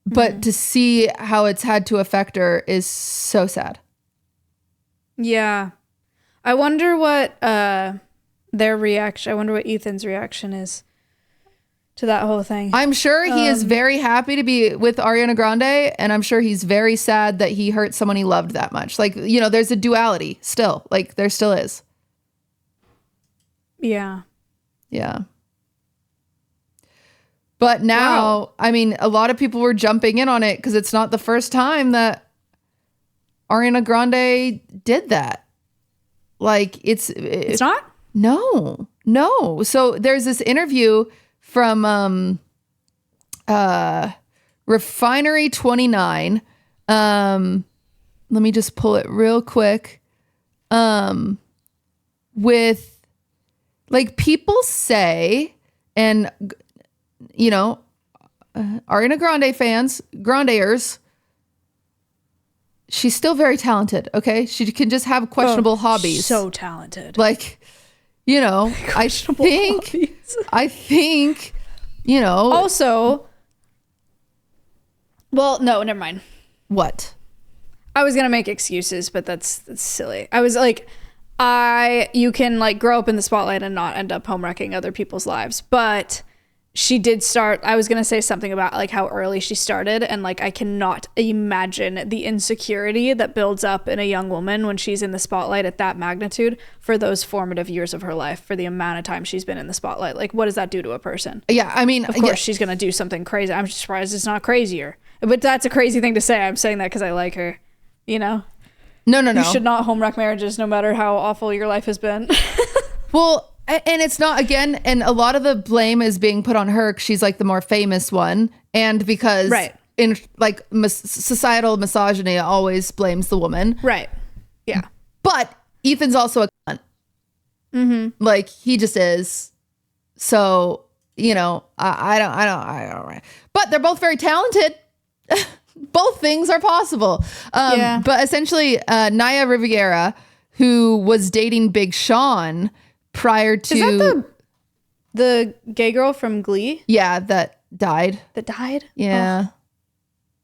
But to see how it's had to affect her is so sad.
Yeah. I wonder what their reaction, I wonder what Ethan's reaction is to that whole thing.
I'm sure he is very happy to be with Ariana Grande, and I'm sure he's very sad that he hurt someone he loved that much. Like, you know, there's a duality still. Like, there still is.
Yeah.
Yeah. But now, I mean, a lot of people were jumping in on it because it's not the first time that Ariana Grande did that. Like, it's
not?
No. So there's this interview from Refinery 29. Let me just pull it real quick. With, like, people say, and you know, Ariana Grande fans, Grandeers, she's still very talented, okay? She can just have questionable hobbies.
So talented.
Like, you know, I think, you know.
Also, well, no, never mind.
What?
I was going to make excuses, but that's silly. I was like, you can like grow up in the spotlight and not end up home wrecking other people's lives. But she did start, I was going to say something about like how early she started, and like I cannot imagine the insecurity that builds up in a young woman when she's in the spotlight at that magnitude for those formative years of her life, for the amount of time she's been in the spotlight. Like, what does that do to a person?
Yeah, I mean,
of course she's going to do something crazy. I'm just surprised it's not crazier. But that's a crazy thing to say. I'm saying that because I like her, you know?
No.
You should not home wreck marriages no matter how awful your life has been.
Well, and it's not, again, and a lot of the blame is being put on her 'cause she's like the more famous one, and because in like societal misogyny always blames the woman,
right? Yeah,
but Ethan's also a cunt. Like, he just is. So, you know, I don't. But they're both very talented. Both things are possible. But essentially, Naya Riviera, who was dating Big Sean prior to...
Is that the gay girl from Glee?
Yeah, that died.
That died?
Yeah.
Oh.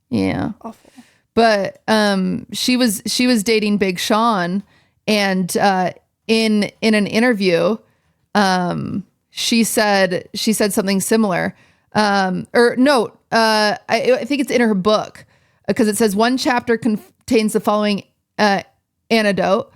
Yeah.
Awful.
But she was dating Big Sean, and in an interview, she said something similar. I think it's in her book, because it says one chapter contains the following anecdote.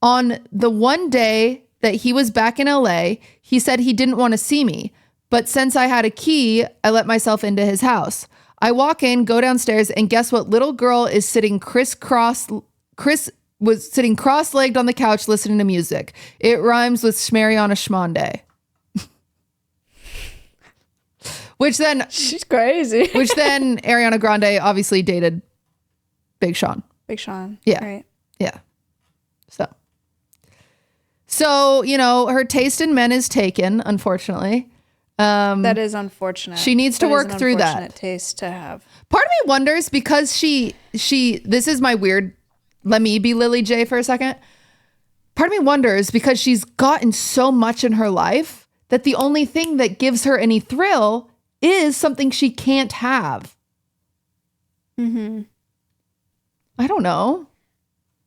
On the one day that he was back in LA, he said he didn't want to see me, but since I had a key, I let myself into his house. I walk in, go downstairs, and guess what? Little girl is sitting Chris was sitting cross-legged on the couch listening to music. It rhymes with Shmariana Schmonday. Which then...
She's crazy.
Which then Ariana Grande obviously dated Big Sean.
Big Sean.
Yeah.
Right.
Yeah. So, you know, her taste in men is taken, unfortunately.
That is unfortunate.
She needs to work through that.
Unfortunate taste to have.
Part of me wonders because she this is my weird, let me be Lily J for a second. Part of me wonders because she's gotten so much in her life that the only thing that gives her any thrill is something she can't have.
Mm-hmm.
I don't know.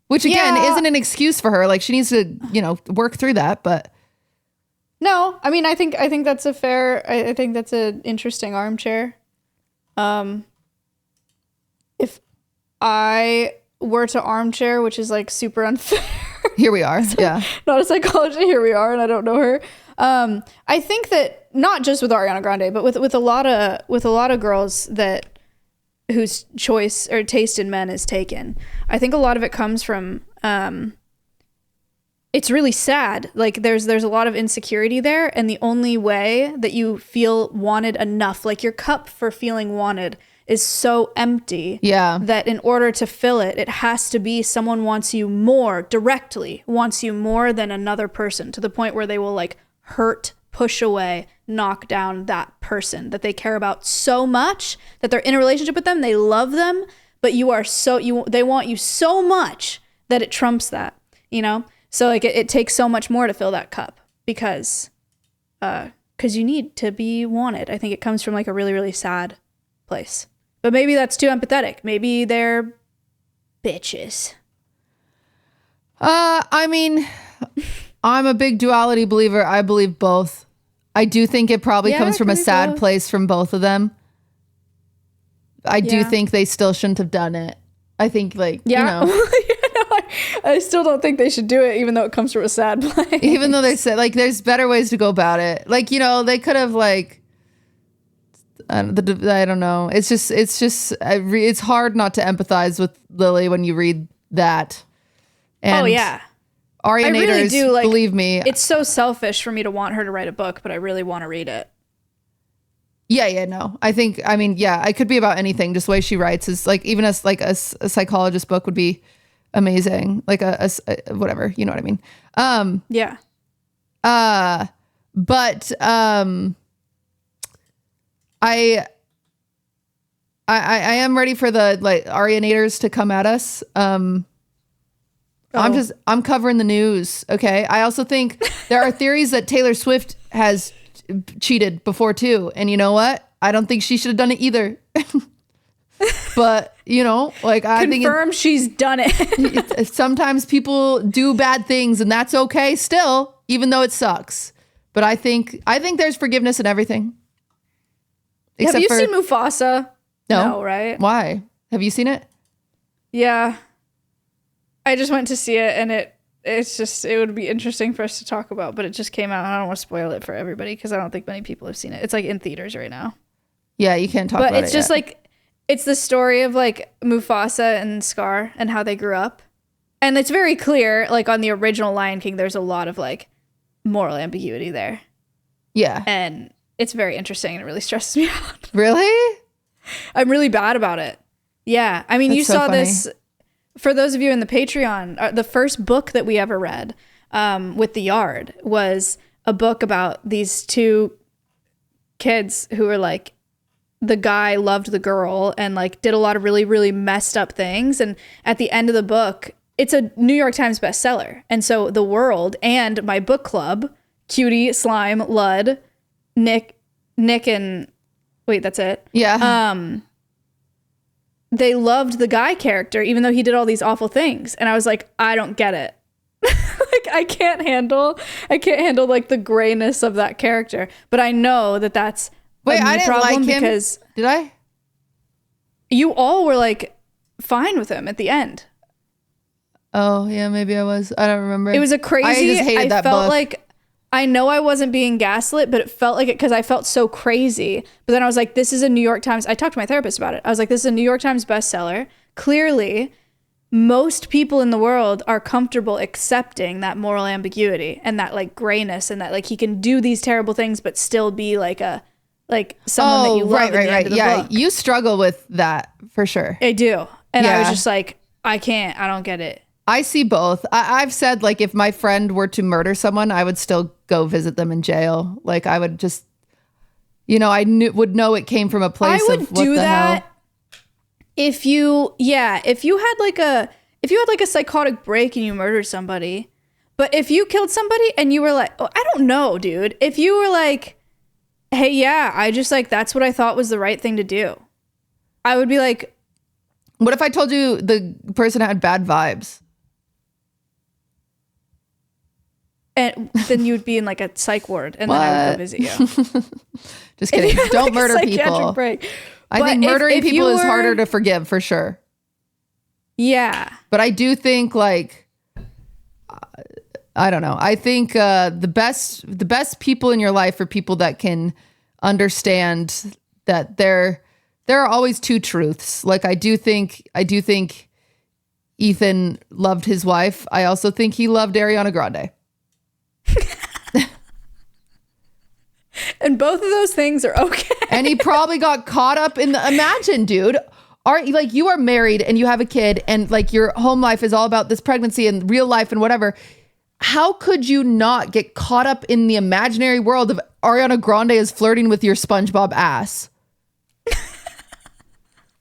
Which again isn't an excuse for her. Like she needs to, you know, work through that, but
no, I mean, I think that's a fair, I think that's an interesting armchair. If I were to armchair, which is like super unfair.
Here we are. Yeah.
Not a psychologist. Here we are. And I don't know her. I think that not just with Ariana Grande, but with a lot of girls that whose choice or taste in men is taken. I think a lot of it comes from, it's really sad. Like there's a lot of insecurity there. And the only way that you feel wanted enough, like your cup for feeling wanted is so empty that in order to fill it, it has to be someone wants you more directly, wants you more than another person, to the point where they will like hurt, push away, knock down that person that they care about so much, that they're in a relationship with them, they love them, but they want you so much that it trumps that, you know? So like it takes so much more to fill that cup because you need to be wanted. I think it comes from like a really, really sad place. But maybe that's too empathetic. Maybe they're bitches.
I mean, I'm a big duality believer. I believe both. I do think it probably comes from a sad place from both of them. I do think they still shouldn't have done it. I think you know.
I still don't think they should do it, even though it comes from a sad place.
Even though they said like there's better ways to go about it. Like, you know, they could have like, I don't know. It's hard not to empathize with Lily when you read that. And Arianators,
really do, like,
believe me.
It's so selfish for me to want her to write a book, but I really want to read it.
Yeah, no. I mean, it could be about anything. Just the way she writes is like, even as like a psychologist book would be amazing. Like a whatever, you know what I mean? But I am ready for the like Arianators to come at us. I'm covering the news. Okay. I also think there are theories that Taylor Swift has cheated before too. And you know what? I don't think she should have done it either. But you know, like I think
she's done it.
Sometimes people do bad things and that's okay still, even though it sucks. But I think there's forgiveness in everything.
Have you seen Mufasa? No, right?
Why? Have you seen it?
Yeah. I just went to see it and it would be interesting for us to talk about, but it just came out and I don't want to spoil it for everybody because I don't think many people have seen it. It's like in theaters right now.
Yeah, you can't talk about it.
But it's just like, it's the story of like Mufasa and Scar and how they grew up. And it's very clear, like on the original Lion King, there's a lot of like moral ambiguity there.
Yeah.
And it's very interesting and it really stresses me out.
Really?
I'm really bad about it. Yeah. I mean,
That's
you
so
saw
funny.
this, for those of you in the Patreon, the first book that we ever read with The Yard was a book about these two kids who were like, the guy loved the girl and like did a lot of really, really messed up things. And at the end of the book, it's a New York Times bestseller. And so the world and my book club, Cutie, Slime, Lud, Nick and wait, that's it.
Yeah.
They loved the guy character, even though he did all these awful things. And I was like, I don't get it. Like I can't handle like the grayness of that character. But I know that that's
Wait, I didn't like him.
Because
did I?
You all were like fine with him at the end.
Oh yeah, maybe I was. I don't remember.
It was a crazy.
I just hated that
felt
book.
like I know I wasn't being gaslit, but it felt like it because I felt so crazy. But then I was like, this is a New York Times. I talked to my therapist about it. I was like, this is a New York Times bestseller. Clearly, most people in the world are comfortable accepting that moral ambiguity and that like grayness and that like he can do these terrible things, but still be like someone that you love. Right.
Yeah. You struggle with that for sure.
I do. And I was just like, I don't get it.
I see both. I've said, like, if my friend were to murder someone, I would still go visit them in jail. Like, I would just, I would know it came from a place of what the hell. I would do that
if you had like a psychotic break and you murdered somebody. But if you killed somebody and you were like, oh, I don't know, dude. If you were like, hey, yeah, I just like, that's what I thought was the right thing to do. I would be like,
what if I told you the person had bad vibes?
And then you would be in like a psych ward and then I would go visit you.
Just kidding. Don't murder people. Break. I think murdering people is harder to forgive for sure.
Yeah.
But I do think like, I don't know. I think the best people in your life are people that can understand that there are always two truths. Like I do think Ethan loved his wife. I also think he loved Ariana Grande.
And both of those things are okay.
And he probably got caught up in imagine, dude. You are married and you have a kid and like your home life is all about this pregnancy and real life and whatever. How could you not get caught up in the imaginary world of Ariana Grande is flirting with your SpongeBob ass?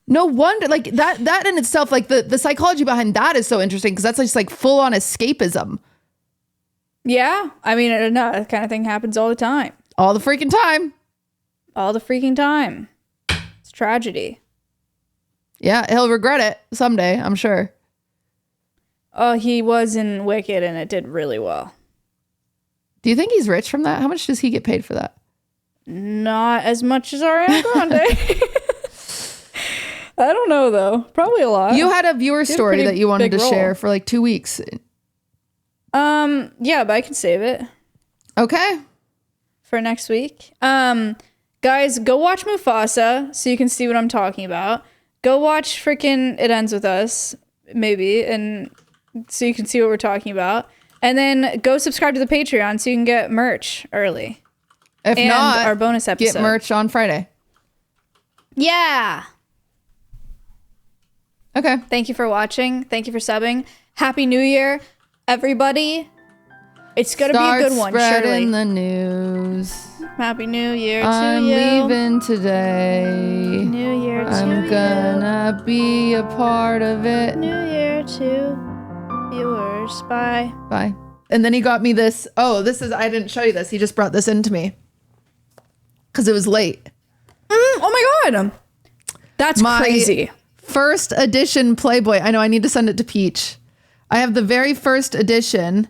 No wonder, like that in itself, like the psychology behind that is so interesting because that's just like full on escapism.
Yeah. I mean, no, that kind of thing happens all the time.
All the freaking time.
All the freaking time. It's tragedy.
Yeah, he'll regret it someday, I'm sure.
Oh, he was in Wicked and it did really well.
Do you think he's rich from that? How much does he get paid for that?
Not as much as Ariana Grande. I don't know though. Probably a lot.
You had a viewer story that you wanted to share for like 2 weeks.
Yeah, but I can save it.
Okay.
For next week. Guys, go watch Mufasa so you can see what I'm talking about. Go watch freaking It Ends With Us, maybe, and so you can see what we're talking about. And then go subscribe to the Patreon so you can get merch early.
If not,
our bonus episode.
Get merch on Friday.
Yeah.
Okay.
Thank you for watching. Thank you for subbing. Happy New Year, everybody. It's going to be a good one, surely.
The news.
Happy New Year to
I'm
you.
leaving today.
New Year to you.
I'm gonna be a part of it.
New Year to viewers. Bye.
Bye. And then he got me this. Oh, I didn't show you this. He just brought this in to me. Because it was late.
Oh my God. That's crazy.
First edition Playboy. I know, I need to send it to Peach. I have the very first edition.